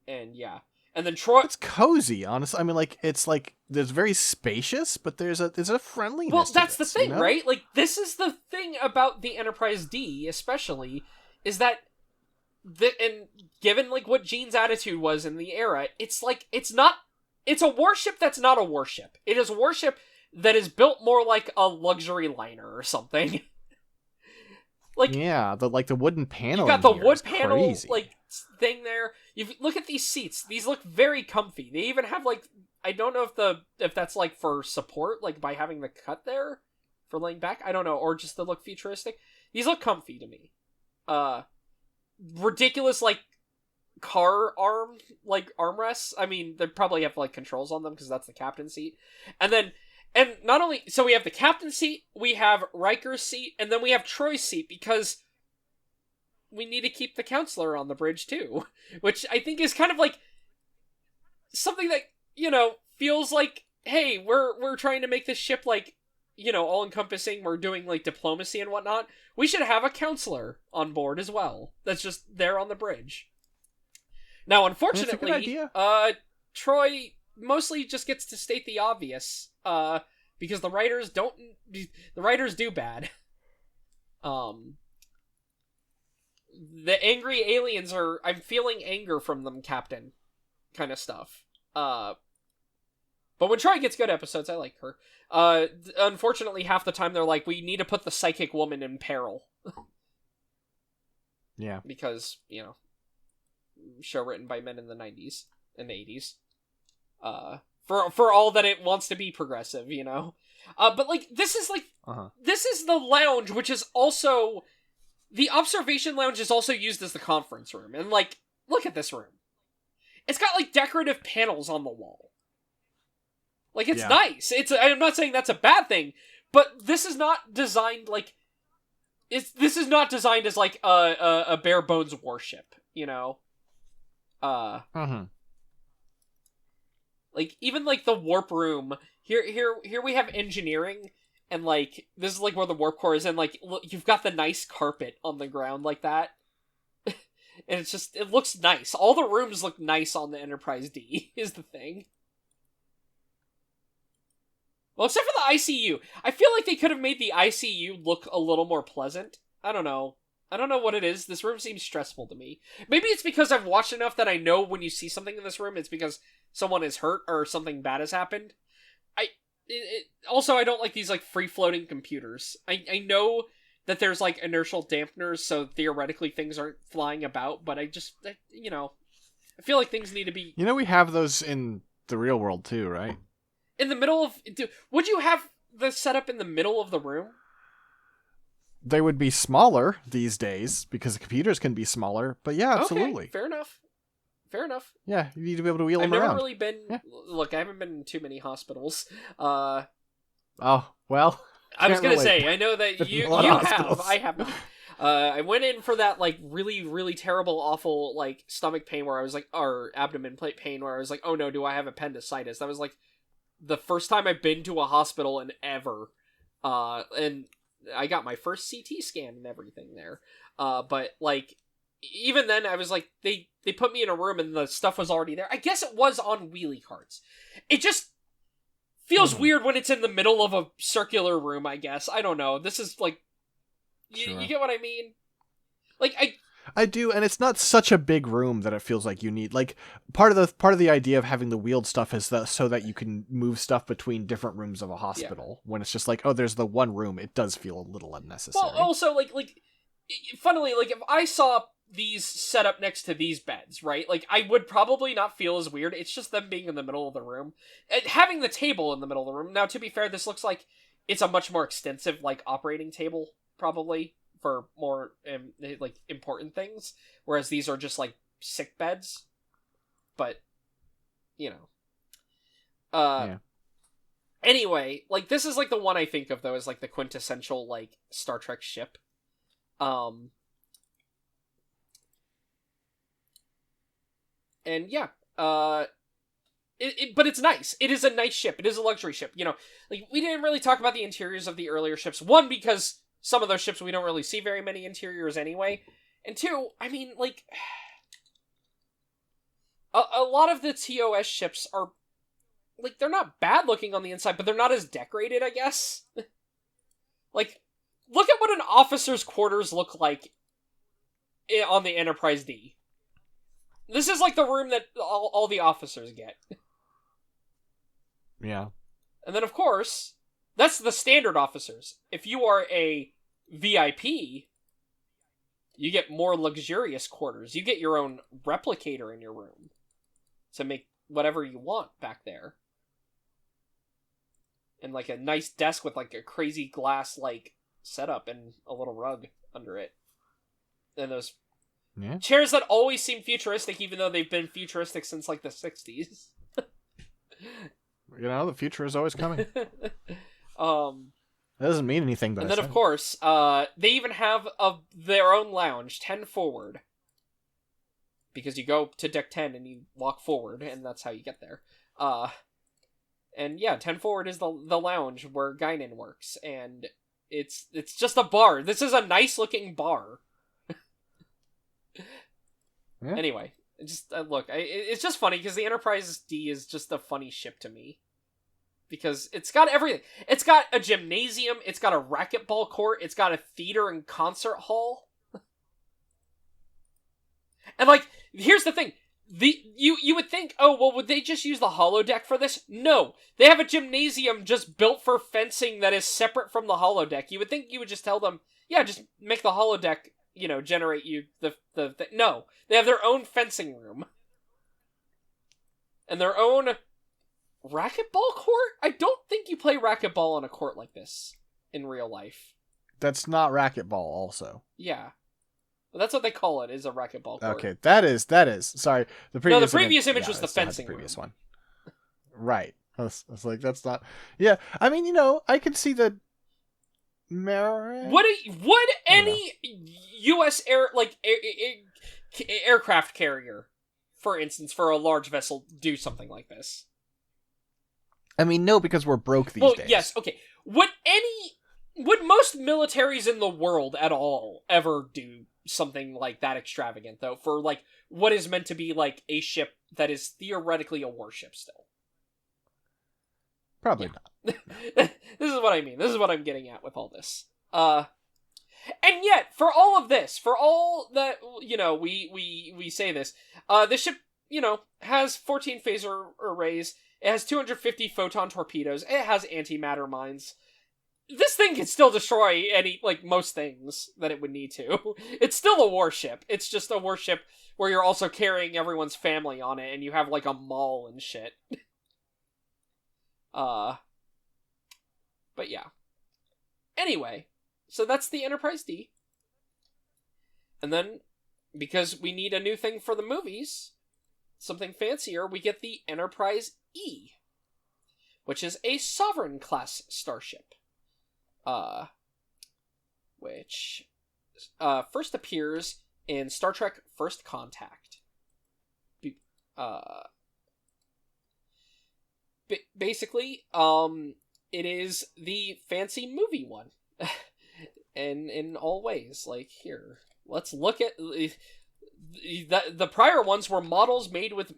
And yeah, and then Troy. It's cozy, honestly. I mean, like it's like there's very spacious, but there's a friendliness. Well, that's to this, the thing, you know? right? Like this is the thing about the Enterprise D, especially, is that and given like what Gene's attitude was in the era, it's like it's a warship that's not a warship. It is a warship that is built more like a luxury liner or something. Like yeah, the wooden panel. You got the wood panel crazy. like thing there. You look at these seats; these look very comfy. They even have like I don't know if that's like for support, like by having the cut there for laying back. I don't know, or just to look futuristic. These look comfy to me. Ridiculous like car armrests. I mean, they probably have like controls on them because that's the captain's seat, and not only so we have the captain's seat, we have Riker's seat, and then we have Troy's seat because we need to keep the counselor on the bridge too, which I think is kind of like something that, you know, feels like, hey, we're trying to make this ship like, you know, all encompassing. We're doing like diplomacy and whatnot. We should have a counselor on board as well. That's just there on the bridge. Now, unfortunately, Troy mostly just gets to state the obvious, because the writers do bad. The angry aliens I'm feeling anger from them, Captain, kind of stuff. But when Troy gets good episodes, I like her. Unfortunately, half the time they're like, we need to put the psychic woman in peril. Yeah. Because, you know, show written by men in the 90s and 80s. For all that it wants to be progressive, you know? But, like, this is, like, this is the lounge, which is also... The observation lounge is also used as the conference room. And, like, look at this room. It's got, like, decorative panels on the wall. Like, it's nice. I'm not saying that's a bad thing, but this is not designed, like... this is not designed as like a bare bones warship, you know. Like even like the warp room here we have engineering, and like this is like where the warp core is, and like look, you've got the nice carpet on the ground like that. And it's just, it looks nice. All the rooms look nice on the Enterprise D, is the thing. Well, except for the ICU. I feel like they could have made the ICU look a little more pleasant. I don't know. I don't know what it is. This room seems stressful to me. Maybe it's because I've watched enough that I know when you see something in this room, it's because someone is hurt or something bad has happened. Also, I don't like these, like, free-floating computers. I know that there's, like, inertial dampeners, so theoretically things aren't flying about, but I feel like things need to be... You know, we have those in the real world, too, right? In the middle of... Would you have the setup in the middle of the room? They would be smaller these days, because the computers can be smaller, but yeah, absolutely. Okay, fair enough. Yeah, you need to be able to wheel them around. I've never really been... Yeah. Look, I haven't been in too many hospitals. Oh, well... I was gonna say, I know that you have. I have not. I went in for that, like, really, really terrible, awful, like, stomach pain where I was like, or abdomen pain where I was like, oh no, do I have appendicitis? That was, like, the first time I've been to a hospital in ever. And I got my first CT scan and everything there. But, like, even then, I was like, they put me in a room and the stuff was already there. I guess it was on wheelie carts. It just... feels weird when it's in the middle of a circular room, I guess. I don't know. This is, like... You get what I mean? Like, I do, and it's not such a big room that it feels like you need... Like, part of the idea of having the wheeled stuff is so that you can move stuff between different rooms of a hospital. Yeah. When it's just like, oh, there's the one room, it does feel a little unnecessary. Well, also, like, funnily, like, if I saw these set up next to these beds, right? Like, I would probably not feel as weird. It's just them being in the middle of the room. And having the table in the middle of the room. Now, to be fair, this looks like it's a much more extensive, like, operating table, probably, for more, like, important things. Whereas these are just, like, sick beds. But, you know. Yeah. Anyway, like, this is, like, the one I think of, though, as, like, the quintessential, like, Star Trek ship. And yeah, but it's nice. It is a nice ship. It is a luxury ship. You know, like, we didn't really talk about the interiors of the earlier ships. One, because some of those ships we don't really see very many interiors anyway. And two, I mean, like, a lot of the TOS ships are, like, they're not bad looking on the inside, but they're not as decorated, I guess. Like, look at what an officer's quarters look like on the Enterprise D. This is like the room that all the officers get. Yeah. And then, of course, that's the standard officers. If you are a VIP, you get more luxurious quarters. You get your own replicator in your room to make whatever you want back there. And, like, a nice desk with, like, a crazy glass, like, setup and a little rug under it. And those... Yeah. Chairs that always seem futuristic, even though they've been futuristic since, like, the 60s. You know, the future is always coming. That doesn't mean anything, but... And then, of course, they even have their own lounge, 10 forward. Because you go to deck 10 and you walk forward, and that's how you get there. And yeah, 10 forward is the lounge where Guinan works, and it's just a bar. This is a nice-looking bar. Yeah. Anyway, just look, it's just funny because the Enterprise D is just a funny ship to me. Because it's got everything. It's got a gymnasium, it's got a racquetball court, it's got a theater and concert hall. And, like, here's the thing. You would think, oh, well, would they just use the holodeck for this? No. They have a gymnasium just built for fencing that is separate from the holodeck. You would think you would just tell them, yeah, just make the holodeck, you know, generate you the no. They have their own fencing room. And their own racquetball court? I don't think you play racquetball on a court like this in real life. That's not racquetball also. Yeah. Well, that's what they call it, is a racquetball court. Okay, that is. Sorry. The previous image was the fencing the previous room. One. Right. I was like, that's not... Yeah, I mean, you know, I could see that merit. Would any U.S. aircraft carrier, for instance, for a large vessel, do something like this? I mean, no, because we're broke these days. Yes, okay. Would most militaries in the world at all ever do something like that extravagant, though, for, like, what is meant to be, like, a ship that is theoretically a warship still? Probably not. This is what I mean. This is what I'm getting at with all this. And yet, for all of this, for all that, we say this, the ship, has 14 phaser arrays, it has 250 photon torpedoes, it has antimatter mines. This thing can still destroy most things that it would need to. It's still a warship. It's just a warship where you're also carrying everyone's family on it, and you have, like, a mall and shit. But yeah. Anyway, so that's the Enterprise D. And then, because we need a new thing for the movies, something fancier, we get the Enterprise E, which is a Sovereign-class starship. Which first appears in Star Trek First Contact. Basically, it is the fancy movie one. And in all ways, like, here, let's look at the prior ones were models made with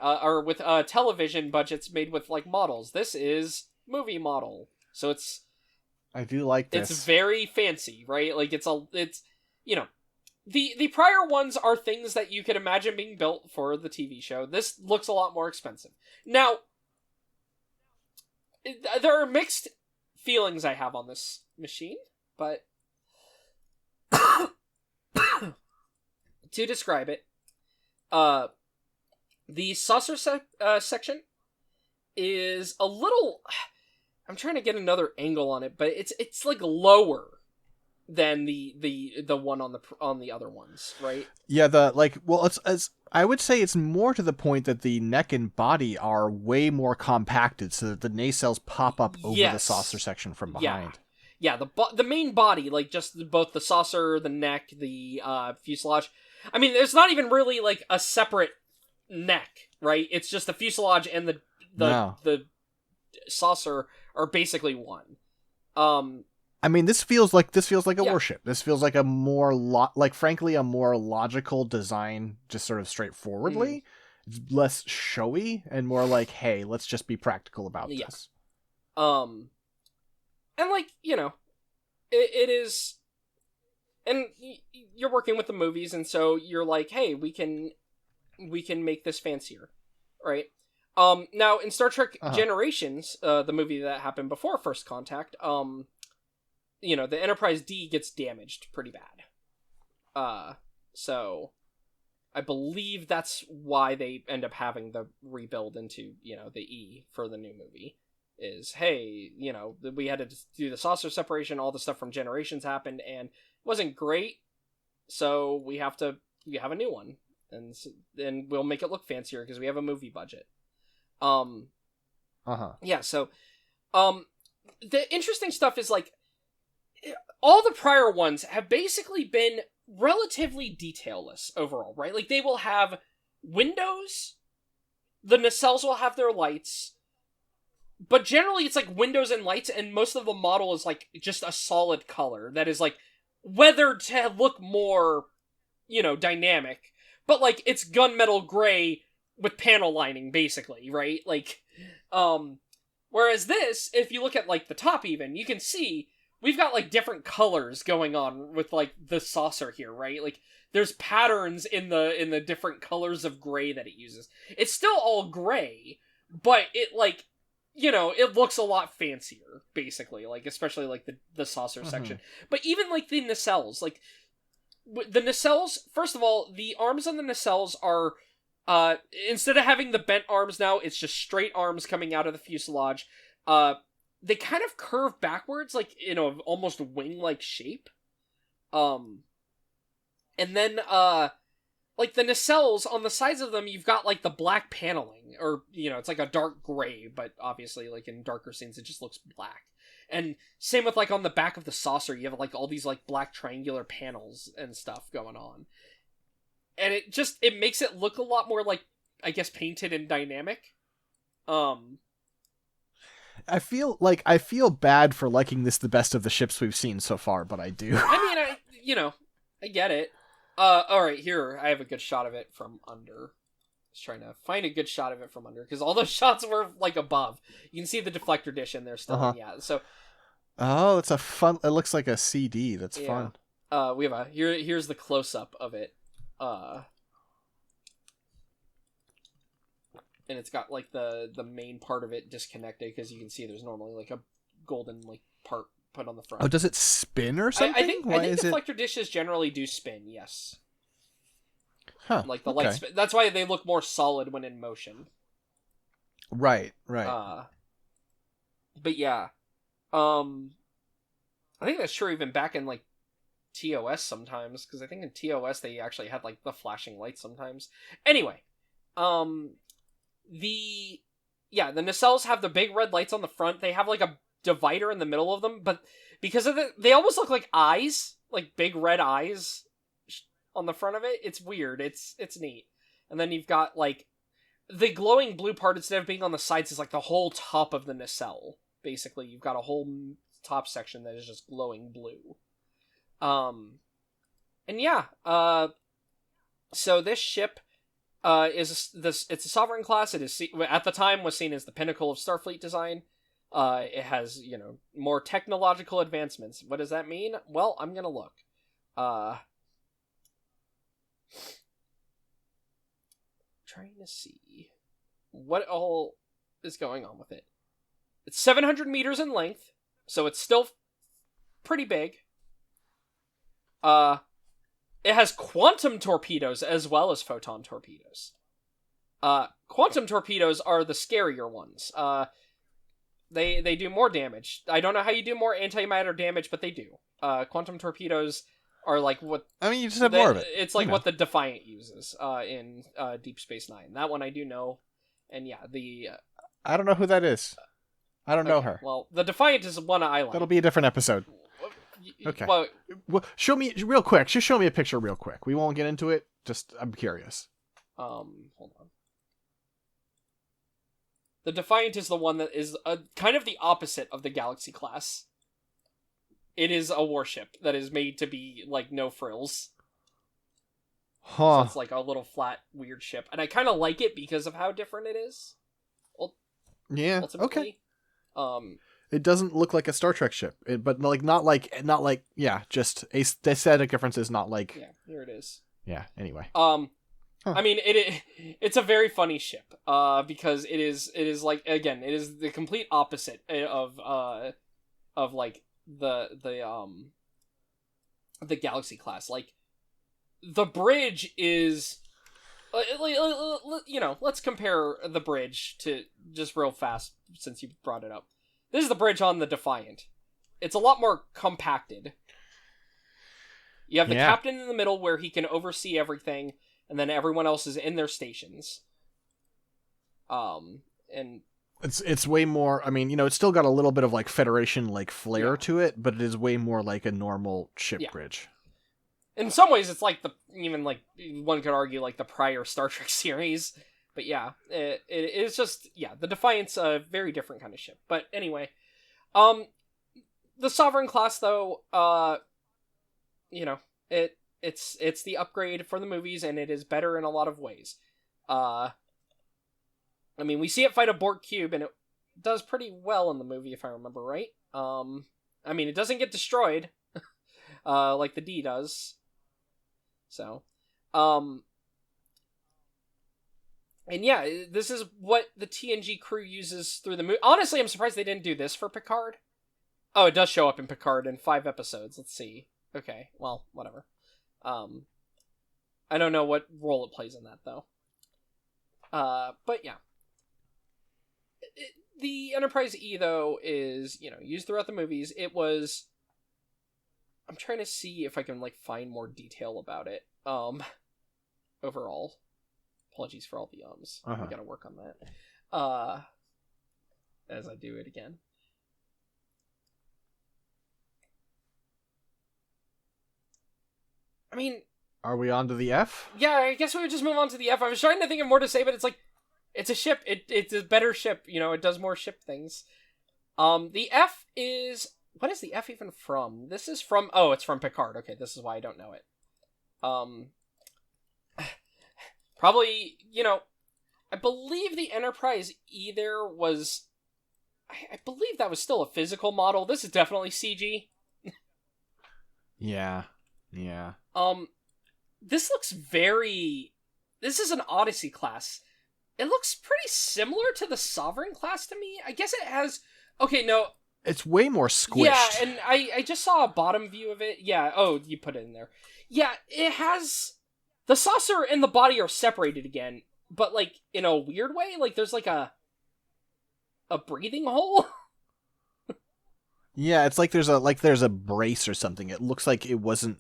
or with television budgets made with, like, models. This is movie model, so I do like this. It's very fancy, right? Like, it's the prior ones are things that you could imagine being built for the TV show. This looks a lot more expensive. Now, there are mixed feelings I have on this machine, but to describe it, the saucer section is a little... I'm trying to get another angle on it, but it's like lower than the one on the other ones, right? Yeah, it's I would say it's more to the point that the neck and body are way more compacted, so that the nacelles pop up over the saucer section from behind. Yeah, the main body, like, just both the saucer, the neck, the fuselage. I mean, there's not even really, like, a separate neck, right? It's just the fuselage and the saucer are basically one. I mean, this feels like a warship. This feels like a more frankly, a more logical design, just sort of straightforwardly. It's less showy and more like, hey, let's just be practical about this. And, like, it is, and you're working with the movies, and so you're like, hey, we can make this fancier, right? Now, in Star Trek Generations, the movie that happened before First Contact, the Enterprise D gets damaged pretty bad. So I believe that's why they end up having the rebuild into, the E for the new movie. Is, hey, we had to do the saucer separation, all the stuff from Generations happened, and it wasn't great, so we have a new one. And we'll make it look fancier because we have a movie budget. Yeah, so, the interesting stuff is, like, all the prior ones have basically been relatively detailless overall, right? Like, they will have windows, the nacelles will have their lights, but generally it's, like, windows and lights, and most of the model is, like, just a solid color that is, like, weathered to look more, dynamic, but, like, it's gunmetal gray with panel lining, basically, right? Like, whereas this, if you look at, like, the top even, you can see we've got, like, different colors going on with, like, the saucer here, right? Like, there's patterns in the different colors of gray that it uses. It's still all gray, but it, like, it looks a lot fancier, basically, like, especially, like, the saucer section. But even, like, the nacelles, like, the nacelles, first of all, the arms on the nacelles are, instead of having the bent arms now, it's just straight arms coming out of the fuselage. They kind of curve backwards, like, almost wing-like shape. And then, like, the nacelles, on the sides of them, you've got, like, the black paneling, or, it's like a dark gray, but obviously, like, in darker scenes, it just looks black. And same with like on the back of the saucer, you have like all these like black triangular panels and stuff going on. And it makes it look a lot more like, I guess, painted and dynamic. I feel bad for liking this the best of the ships we've seen so far, but I do. I mean, I get it. Alright, here, I have a good shot of it from under. Just trying to find a good shot of it from under, because all those shots were, like, above. You can see the deflector dish in there still, yeah, so... Oh, it's a fun... It looks like a CD, that's fun. We have here's the close-up of it. And it's got, like, the main part of it disconnected, because you can see there's normally, like, a golden, like, part put on the front. Oh, does it spin or something? I think deflector dishes generally do spin, yes. Huh, like the light spin. That's why they look more solid when in motion. Right. But yeah. I think that's true even back in like TOS sometimes, because I think in TOS they actually had like the flashing lights sometimes. Anyway, the nacelles have the big red lights on the front. They have like a divider in the middle of them, but because of they almost look like eyes, like big red eyes on the front of it. It's weird. It's neat. And then you've got like the glowing blue part, instead of being on the sides, is like the whole top of the nacelle. Basically, you've got a whole top section that is just glowing blue. And yeah, so this ship it's a Sovereign class. It is at the time was seen as the pinnacle of Starfleet design. It has, more technological advancements. What does that mean? Well, I'm gonna look. Trying to see what all is going on with it. It's 700 meters in length, so it's still pretty big. It has quantum torpedoes as well as photon torpedoes. Quantum torpedoes are the scarier ones. They do more damage. I don't know how you do more antimatter damage, but they do. Quantum torpedoes are like what... I mean, you just have more of it. It's like what the Defiant uses in Deep Space Nine. That one I do know. And yeah, I don't know who that is. I don't know her. Well, the Defiant is one I like. That'll be a different episode. Okay. Well, show me real quick. Just show me a picture real quick. We won't get into it. Just, I'm curious. Hold on. The Defiant is the one that is kind of the opposite of the Galaxy class. It is a warship that is made to be, like, no frills. Huh. So it's like a little flat, weird ship. And I kind of like it because of how different it is. Yeah, ultimately. Okay. It doesn't look like a Star Trek ship, but just aesthetic differences, not like... Yeah, here it is. Yeah, anyway. I mean, it's a very funny ship, because it is like, again, it is the complete opposite of like the Galaxy class. Like, the bridge is, let's compare the bridge to, just real fast, since you brought it up. This is the bridge on the Defiant. It's a lot more compacted. You have the captain in the middle where he can oversee everything, and then everyone else is in their stations. And it's way more, I mean, it's still got a little bit of like Federation like flair to it, but it is way more like a normal ship bridge. In some ways it's like one could argue like the prior Star Trek series. But yeah, it's just, the Defiant's a very different kind of ship. But anyway, the Sovereign class though, it's the upgrade for the movies, and it is better in a lot of ways. I mean, we see it fight a Borg cube, and it does pretty well in the movie, if I remember right. I mean, it doesn't get destroyed, like the D does. So, and yeah, this is what the TNG crew uses through the movie. Honestly, I'm surprised they didn't do this for Picard. Oh, it does show up in Picard in 5 episodes. Let's see. Okay, well, whatever. I don't know what role it plays in that, though. But yeah. The Enterprise E, though, is, used throughout the movies. It was... I'm trying to see if I can, find more detail about it. Overall. Apologies for all the ums. We gotta work on that. As I do it again. I mean, Are we on to the F? yeah, I guess we would just move on to the F. I was trying to think of more to say, but it's like, it's a ship. It's a better ship. It does more ship things. The F is... What is the F even from? This is from... Oh, it's from Picard. Okay, this is why I don't know it. Probably, I believe the Enterprise either was... I believe that was still a physical model. This is definitely CG. Yeah. This looks very... This is an Odyssey class. It looks pretty similar to the Sovereign class to me. I guess it has... Okay, no... It's way more squished. Yeah, and I just saw a bottom view of it. Yeah, oh, you put it in there. Yeah, it has... The saucer and the body are separated again, but, like, in a weird way. Like, there's, like, a breathing hole? Yeah, it's like there's a brace or something. It looks like it wasn't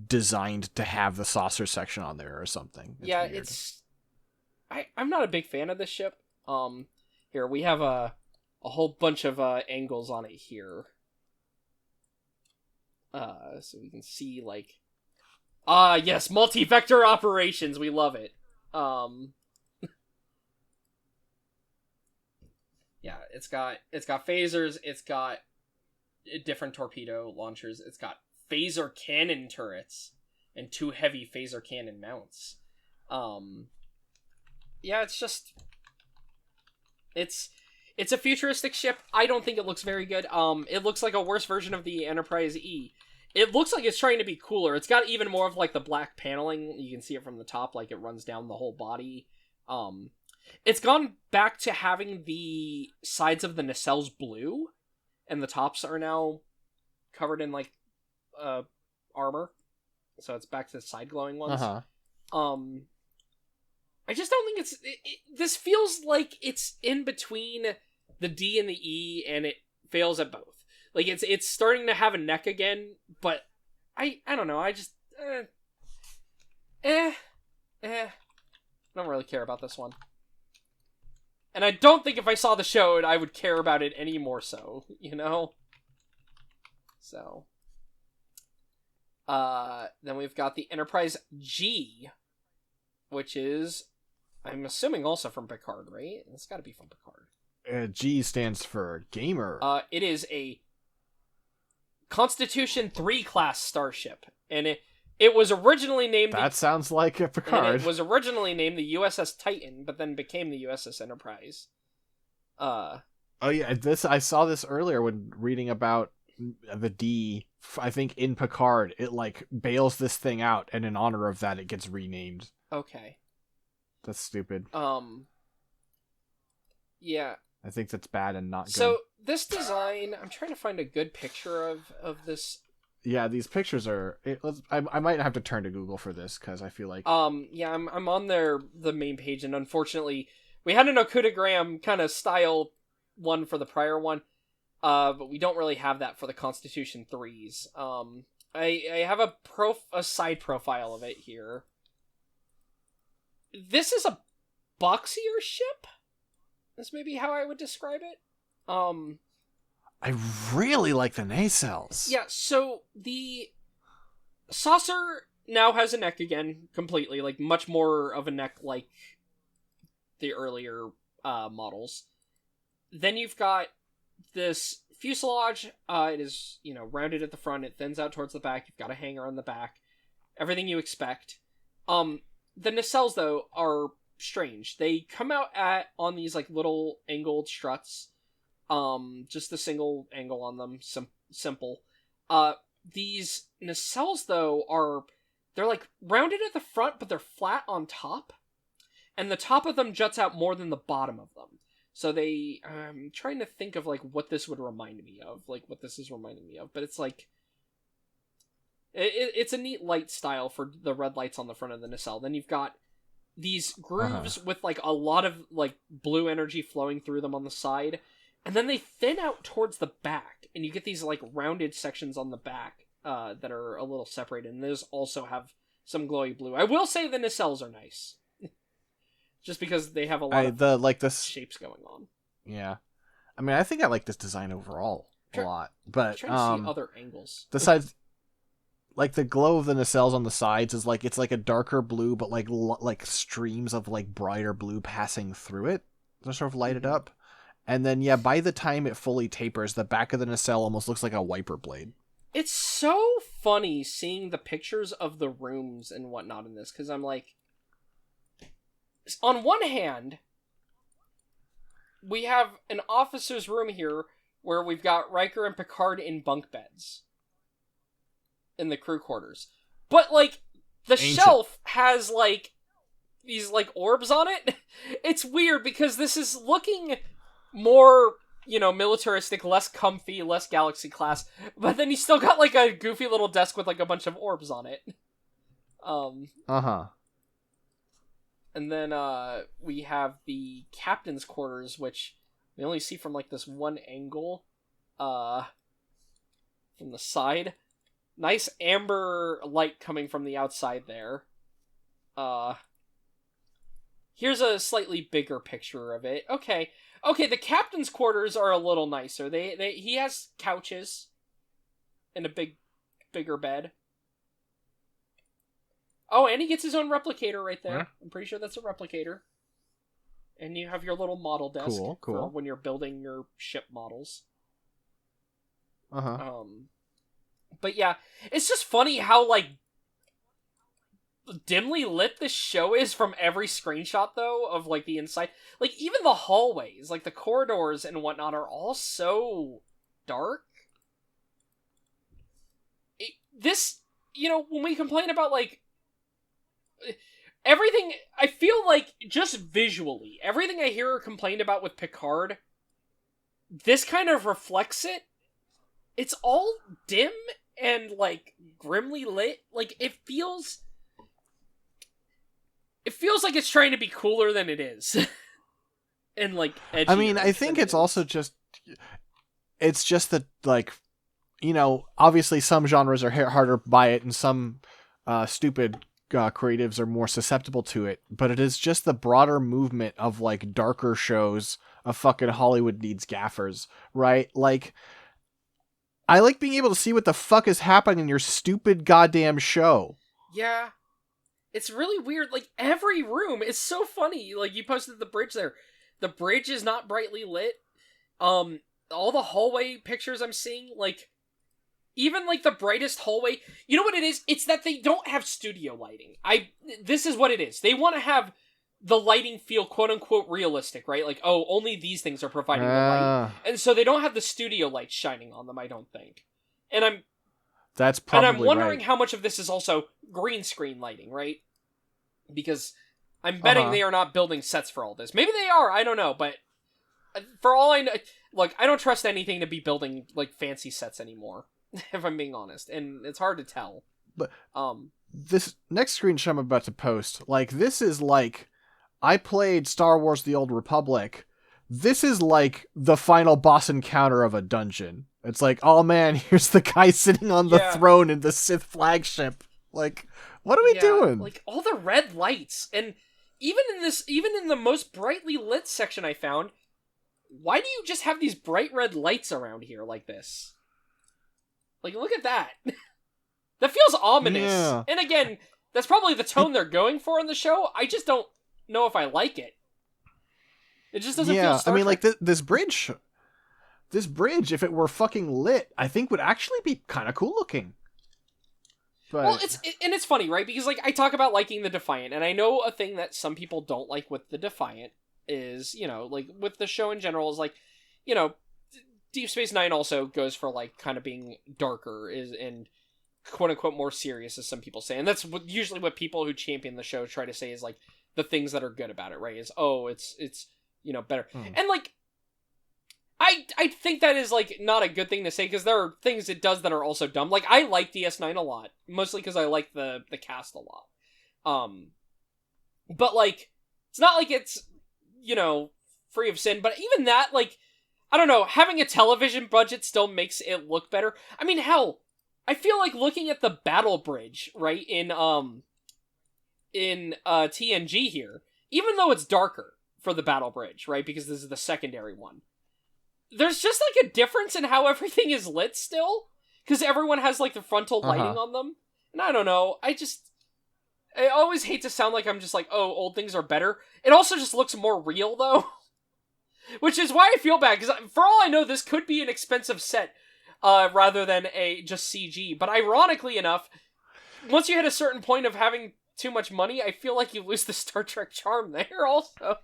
designed to have the saucer section on there or something. Weird. I'm not a big fan of this ship. Here, we have a whole bunch of angles on it here. So we can see, like... yes, multi-vector operations, we love it. Yeah, it's got phasers, it's got different torpedo launchers, it's got phaser cannon turrets, and 2 heavy phaser cannon mounts. Yeah, it's just... It's a futuristic ship. I don't think it looks very good. It looks like a worse version of the Enterprise E. It looks like it's trying to be cooler. It's got even more of, like, the black paneling. You can see it from the top, like, it runs down the whole body. It's gone back to having the sides of the nacelles blue, and the tops are now covered in, like, armor. So it's back to the side glowing ones. I just don't think this feels like it's in between the D and the E, and it fails at both. Like, it's starting to have a neck again, but I don't know, I just... I don't really care about this one. And I don't think if I saw the show, I would care about it any more so, So... then we've got the Enterprise G, which is... I'm assuming also from Picard, right? It's gotta be from Picard. G stands for gamer. It is a Constitution 3 class starship, and it was originally named... That sounds like a Picard. It was originally named the USS Titan, but then became the USS Enterprise. Oh yeah, I saw this earlier when reading about the D. I think in Picard, it, like, bails this thing out, and in honor of that, it gets renamed. Okay. That's stupid. Yeah. I think that's bad and not good. So, this design... I'm trying to find a good picture of this... Yeah, these pictures are... I might have to turn to Google for this, because I feel like... Yeah, I'm on the main page, and unfortunately, we had an Okudagram kind of style one for the prior one, but we don't really have that for the Constitution 3s. I have a side profile of it here. This is a boxier ship? That's maybe how I would describe it. I really like the nacelles. Yeah, so the saucer now has a neck again, completely, like, much more of a neck like the earlier models. Then you've got this fuselage. It is, rounded at the front, it thins out towards the back, you've got a hanger on the back. Everything you expect. The nacelles, though, are strange. They come out on these, like, little angled struts. Just a single angle on them. Simple. These nacelles, though, they're, like, rounded at the front, but they're flat on top. And the top of them juts out more than the bottom of them. So I'm trying to think of, like, what this would remind me of. Like, what this is reminding me of. But it's, like... It's a neat light style for the red lights on the front of the nacelle. Then you've got these grooves with, like, a lot of, like, blue energy flowing through them on the side. And then they thin out towards the back. And you get these, like, rounded sections on the back that are a little separated. And those also have some glowy blue. I will say the nacelles are nice. Just because they have a lot of shapes going on. Yeah. I mean, I think I like this design overall a lot. But I'm trying to see other angles. The sides... like the glow of the nacelles on the sides is like it's like a darker blue, but like streams of like brighter blue passing through it. They're sort of lighted up, and then by the time it fully tapers, the back of the nacelle almost looks like a wiper blade. It's so funny seeing the pictures of the rooms and whatnot in this, because I'm like, on one hand, we have an officer's room here where we've got Riker and Picard in bunk beds in the crew quarters. But, like, the Ancient. shelf has, like, these, like, orbs on it. It's weird because this is looking more, militaristic, less comfy, less Galaxy class. But then you still got, like, a goofy little desk with, like, a bunch of orbs on it. And then, we have the captain's quarters, which we only see from, like, this one angle, from the side. Nice amber light coming from the outside there. Here's a slightly bigger picture of it. Okay, the captain's quarters are a little nicer. He has couches and a bigger bed. Oh, and he gets his own replicator right there. Huh? I'm pretty sure that's a replicator. And you have your little model desk Cool. for when you're building your ship models. But yeah, it's just funny how, like, dimly lit this show is from every screenshot, though, of, like, the inside. Like, even the hallways, like, the corridors and whatnot are all so dark. When we complain about, like, everything, I feel like, just visually, everything I hear complained about with Picard, this kind of reflects it. It's all dim and, like, grimly lit. Like, it feels like it's trying to be cooler than it is. And, like, edgier. I mean, I think it's also just that, like, obviously some genres are harder by it and some stupid creatives are more susceptible to it, but it is just the broader movement of, like, darker shows of fucking Hollywood needs gaffers, right? Like, I like being able to see what the fuck is happening in your stupid goddamn show. Yeah. It's really weird. Like, every room is so funny. Like, you posted the bridge there. The bridge is not brightly lit. All the hallway pictures I'm seeing, like, even, like, the brightest hallway... You know what it is? It's that they don't have studio lighting. This is what it is. They want to have the lighting feel quote-unquote realistic, right? Like, oh, only these things are providing the light. And so they don't have the studio lights shining on them, I don't think. That's probably And I'm wondering right. how much of this is also green screen lighting, right? Because I'm betting they are not building sets for all this. Maybe they are, I don't know, but for all I know... Look, I don't trust anything to be building, like, fancy sets anymore, if I'm being honest, and it's hard to tell. But this next screenshot I'm about to post, like, this is like... I played Star Wars The Old Republic. This is like the final boss encounter of a dungeon. It's like, oh man, here's the guy sitting on the throne in the Sith flagship. Like, what are we doing? Like, all the red lights, and even in the most brightly lit section I found, why do you just have these bright red lights around here like this? Like, look at that. That feels ominous. Yeah. And again, that's probably the tone they're going for in the show. I just don't know if I like it. It just doesn't feel Star I mean, Trek. like, this bridge, if it were fucking lit, I think would actually be kind of cool looking. But... Well, it's funny, right? Because, like, I talk about liking the Defiant, and I know a thing that some people don't like with the Defiant is, like, with the show in general, is, like, Deep Space Nine also goes for, like, kind of being darker and quote-unquote more serious, as some people say. And that's usually what people who champion the show try to say is, like, the things that are good about it, right? Is, oh, it's better. And, like, I think that is, like, not a good thing to say, because there are things it does that are also dumb. Like, I like DS9 a lot, mostly because I like the cast a lot. But, like, it's not like it's, free of sin, but even that, like, I don't know, having a television budget still makes it look better. I mean, hell, I feel like looking at the battle bridge, right, in TNG here, even though it's darker for the battle bridge, right, because this is the secondary one, there's just, like, a difference in how everything is lit still, because everyone has, like, the frontal lighting on them. And I don't know, I always hate to sound like I'm just like, oh, old things are better. It also just looks more real, though. Which is why I feel bad, because for all I know, this could be an expensive set, rather than just CG. But ironically enough, once you hit a certain point of having too much money, I feel like you lose the Star Trek charm there, also.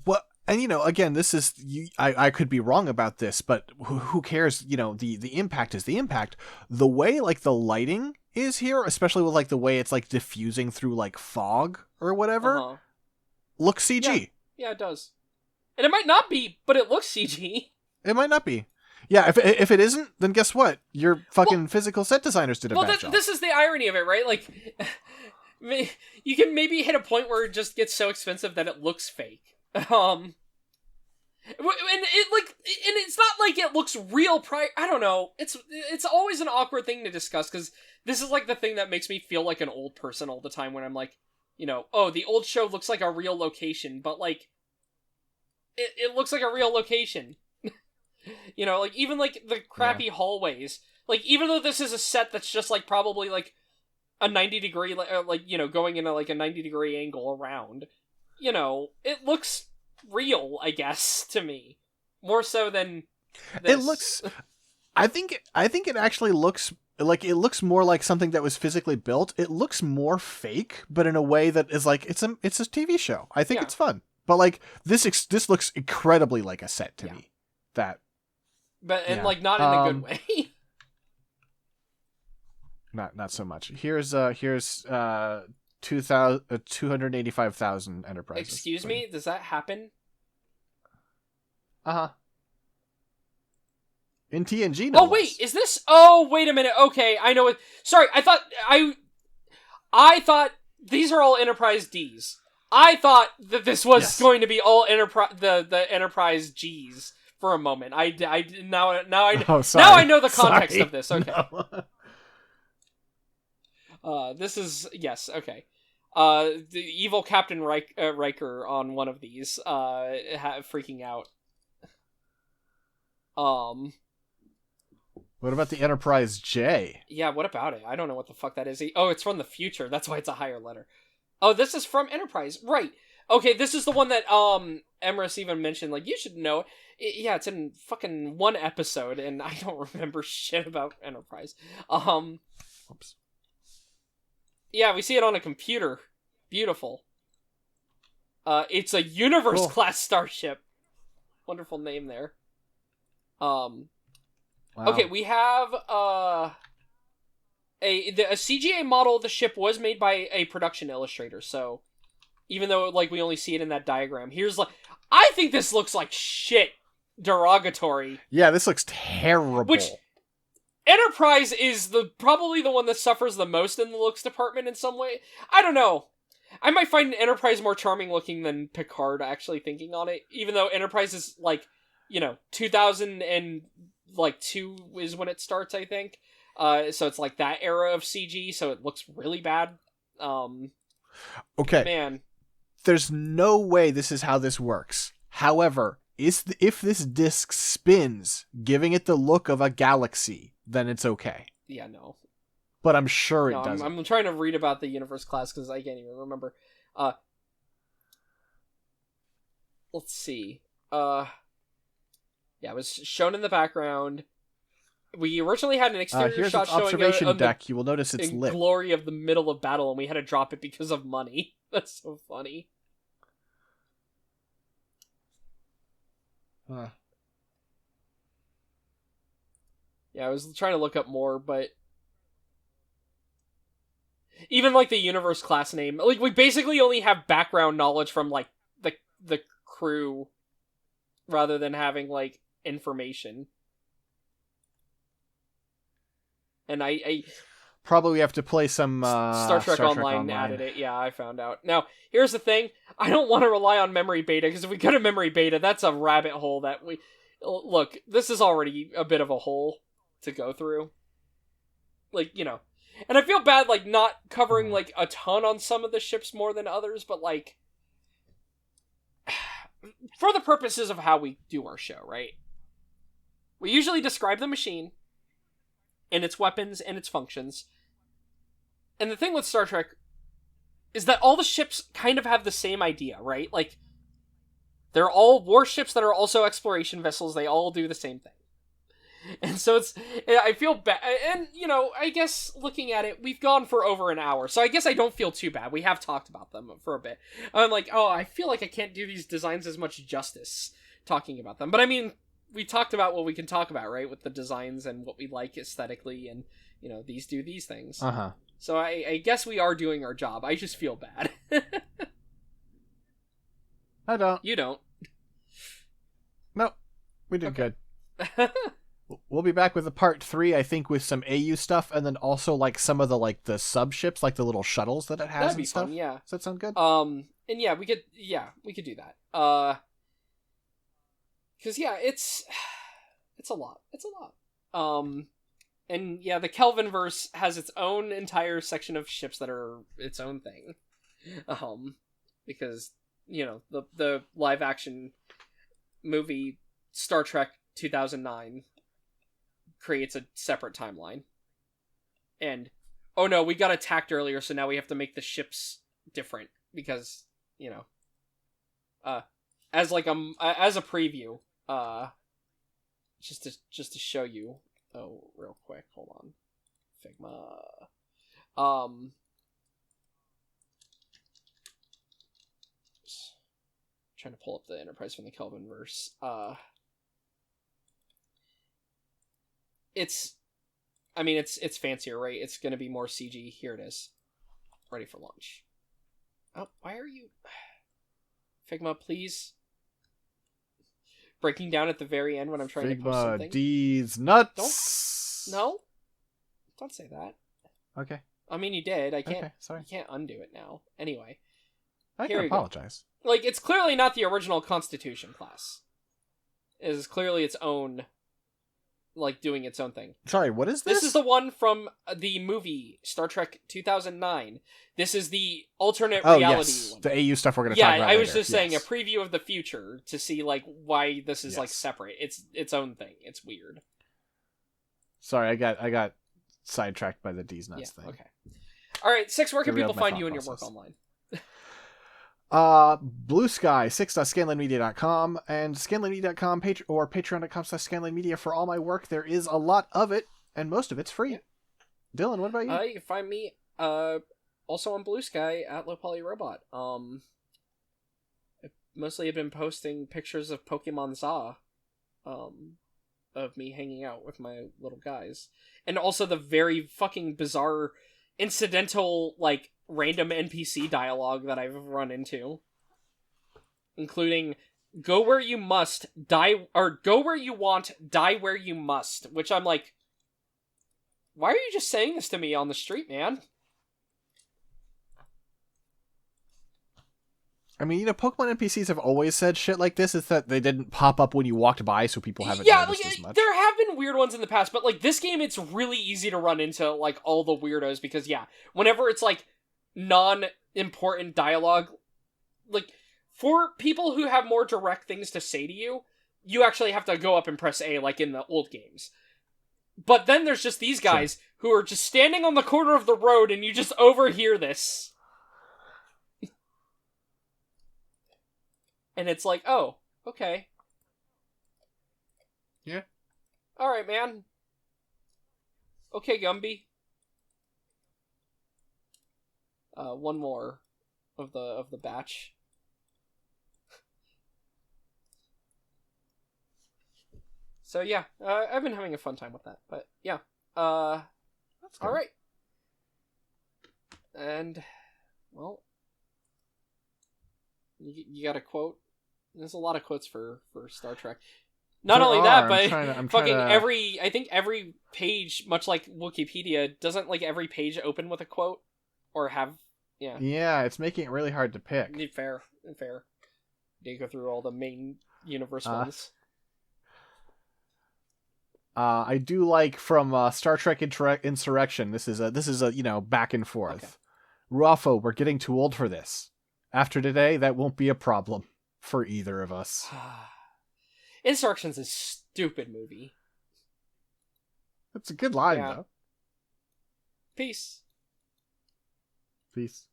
Well, and again, this is I could be wrong about this, but who cares? The impact is the impact. The way like the lighting is here, especially with like the way it's like diffusing through like fog or whatever, looks CG. Yeah, it does. And it might not be, but it looks CG. It might not be. Yeah, if it isn't, then guess what? Your fucking physical set designers did a bad job. This is the irony of it, right? Like, you can maybe hit a point where it just gets so expensive that it looks fake. And it's not like it looks real. I don't know. It's always an awkward thing to discuss, because this is like the thing that makes me feel like an old person all the time when I'm like, oh, the old show looks like a real location, but like, it looks like a real location. Like even like the crappy hallways, like even though this is a set that's just like probably like a 90-degree, going in like a 90-degree angle around, it looks real, I guess, to me. More so than this. It looks... I think it actually looks... Like, it looks more like something that was physically built. It looks more fake, but in a way that is like, it's a TV show. I think it's fun. But, like, this looks incredibly like a set to me. But, like, not in a good way. Not so much. Here's 285,000 Enterprises. Excuse me? Does that happen? Uh-huh. In TNG, no less. Wait, is this... Oh, wait a minute. Okay, I know it. Sorry, I thought these are all Enterprise Ds. I thought that this was going to be all the Enterprise Gs for a moment. Now I know the context of this. Okay. No. This is... Yes, okay. The evil Captain Riker on one of these, freaking out. What about the Enterprise J? Yeah, what about it? I don't know what the fuck that is. Oh, it's from the future. That's why it's a higher letter. Oh, this is from Enterprise. Right. Okay, this is the one that Emrys even mentioned. Like, you should know. Yeah, it's in fucking one episode, and I don't remember shit about Enterprise. Oops. Yeah, we see it on a computer. Beautiful. It's a Universe-class starship. Wonderful name there. Wow. Okay, we have a CGI model of the ship was made by a production illustrator, so even though like we only see it in that diagram, here's like, I think this looks like shit. Derogatory. Yeah, this looks terrible. Which Enterprise is probably the one that suffers the most in the looks department in some way. I don't know. I might find Enterprise more charming looking than Picard, actually, thinking on it, even though Enterprise is like, 2002 is when it starts, I think. So it's like that era of CG, so it looks really bad. Okay. Man. There's no way this is how this works. However, if this disc spins, giving it the look of a galaxy, then it's okay. Yeah, no. But I'm sure it doesn't. I'm trying to read about the Universe class because I can't even remember. Let's see. Yeah, it was shown in the background. We originally had an exterior shot showing observation deck. You will notice it's lit. Glory of the middle of battle, and we had to drop it because of money. That's so funny. Huh. Yeah, I was trying to look up more, but even like the Universe class name, like we basically only have background knowledge from like the crew, rather than having like information. And I probably have to play some Star Trek Online added it. Yeah, I found out. Now, here's the thing. I don't want to rely on memory beta, because if we go to memory beta, that's a rabbit hole that we... Look, this is already a bit of a hole to go through. Like, And I feel bad, like, not covering, like, a ton on some of the ships more than others, but, like... For the purposes of how we do our show, right? We usually describe the machine and its weapons and its functions. And the thing with Star Trek is that all the ships kind of have the same idea, right? Like, they're all warships that are also exploration vessels. They all do the same thing. And so I feel bad. And, I guess looking at it, we've gone for over an hour. So I guess I don't feel too bad. We have talked about them for a bit. I'm like, I feel like I can't do these designs as much justice talking about them. But I mean, we talked about what we can talk about, right? With the designs and what we like aesthetically and, these do these things. Uh-huh. So I guess we are doing our job. I just feel bad. I don't. You don't. No, we did Okay. good. We'll be back with a part 3, I think, with some AU stuff, and then also like some of the sub ships, like the little shuttles that it has That'd be and stuff. fun, yeah. Does that sound good? And yeah, we could do that. Because yeah, it's a lot. It's a lot. And yeah, the Kelvinverse has its own entire section of ships that are its own thing. Because the live action movie Star Trek 2009 creates a separate timeline. And oh no, we got attacked earlier, so now we have to make the ships different because, as like as a preview, just to show you. Oh, real quick, hold on. Figma. Just trying to pull up the Enterprise from the Kelvinverse. It's fancier, right? It's gonna be more CG. Here it is. Ready for launch. Oh, why are you... Figma, please. Breaking down at the very end when I'm trying to post something. Figma D's nuts. Don't say that. Okay. I mean, you did. I can't. Okay, sorry. You can't undo it now. Anyway, I here can we go. apologize. Like, it's clearly not the original Constitution class. It is clearly its own, like, doing its own thing. Sorry, what is this? This is the one from the movie Star Trek 2009. This is the alternate reality one. The AU stuff we're going to talk about I was later. just saying a preview of the future to see, like, why this is like separate. It's its own thing. It's weird. Sorry, I got sidetracked by the D's nuts thing. Okay. All right, 6. Where can Derailed people my find you thought and your work process. online? Blue Sky, 6.scanlinemedia.com, and scanlinemedia.com or patreon.com/scanlinemedia for all my work. There is a lot of it, and most of it's free. Yeah. Dylan, what about you? You can find me also on Blue Sky at Low Poly Robot. I mostly have been posting pictures of Pokemon Za, of me hanging out with my little guys, and also the very fucking bizarre incidental, like, random NPC dialogue that I've run into, including "Go where you must, die," or "Go where you want, die where you must," which I'm like, why are you just saying this to me on the street, man? I mean, Pokemon NPCs have always said shit like this. It's that they didn't pop up when you walked by, so people haven't noticed as much. There have been weird ones in the past, but, like, this game, it's really easy to run into, like, all the weirdos, because, whenever it's, like, non-important dialogue, like, for people who have more direct things to say to you, you actually have to go up and press A, like in the old games. But then there's just these guys who are just standing on the corner of the road, and you just overhear this. And it's like, oh, okay. Yeah. Alright, man. Okay, Gumby. One more of the batch. So yeah, I've been having a fun time with that. But yeah, That's good. all right. And well, you got a quote. There's a lot of quotes for Star Trek. Not There only are. that, but I'm fucking trying to... I think every page, much like Wikipedia, doesn't like every page open with a quote or have. Yeah. Yeah, it's making it really hard to pick. Fair. Do you go through all the main universe ones? I do like from Star Trek Insurrection. This is a back and forth. Okay. Ruffo, we're getting too old for this. After today, that won't be a problem for either of us. Insurrection's a stupid movie. It's a good line, Yeah. though. Peace. Peace.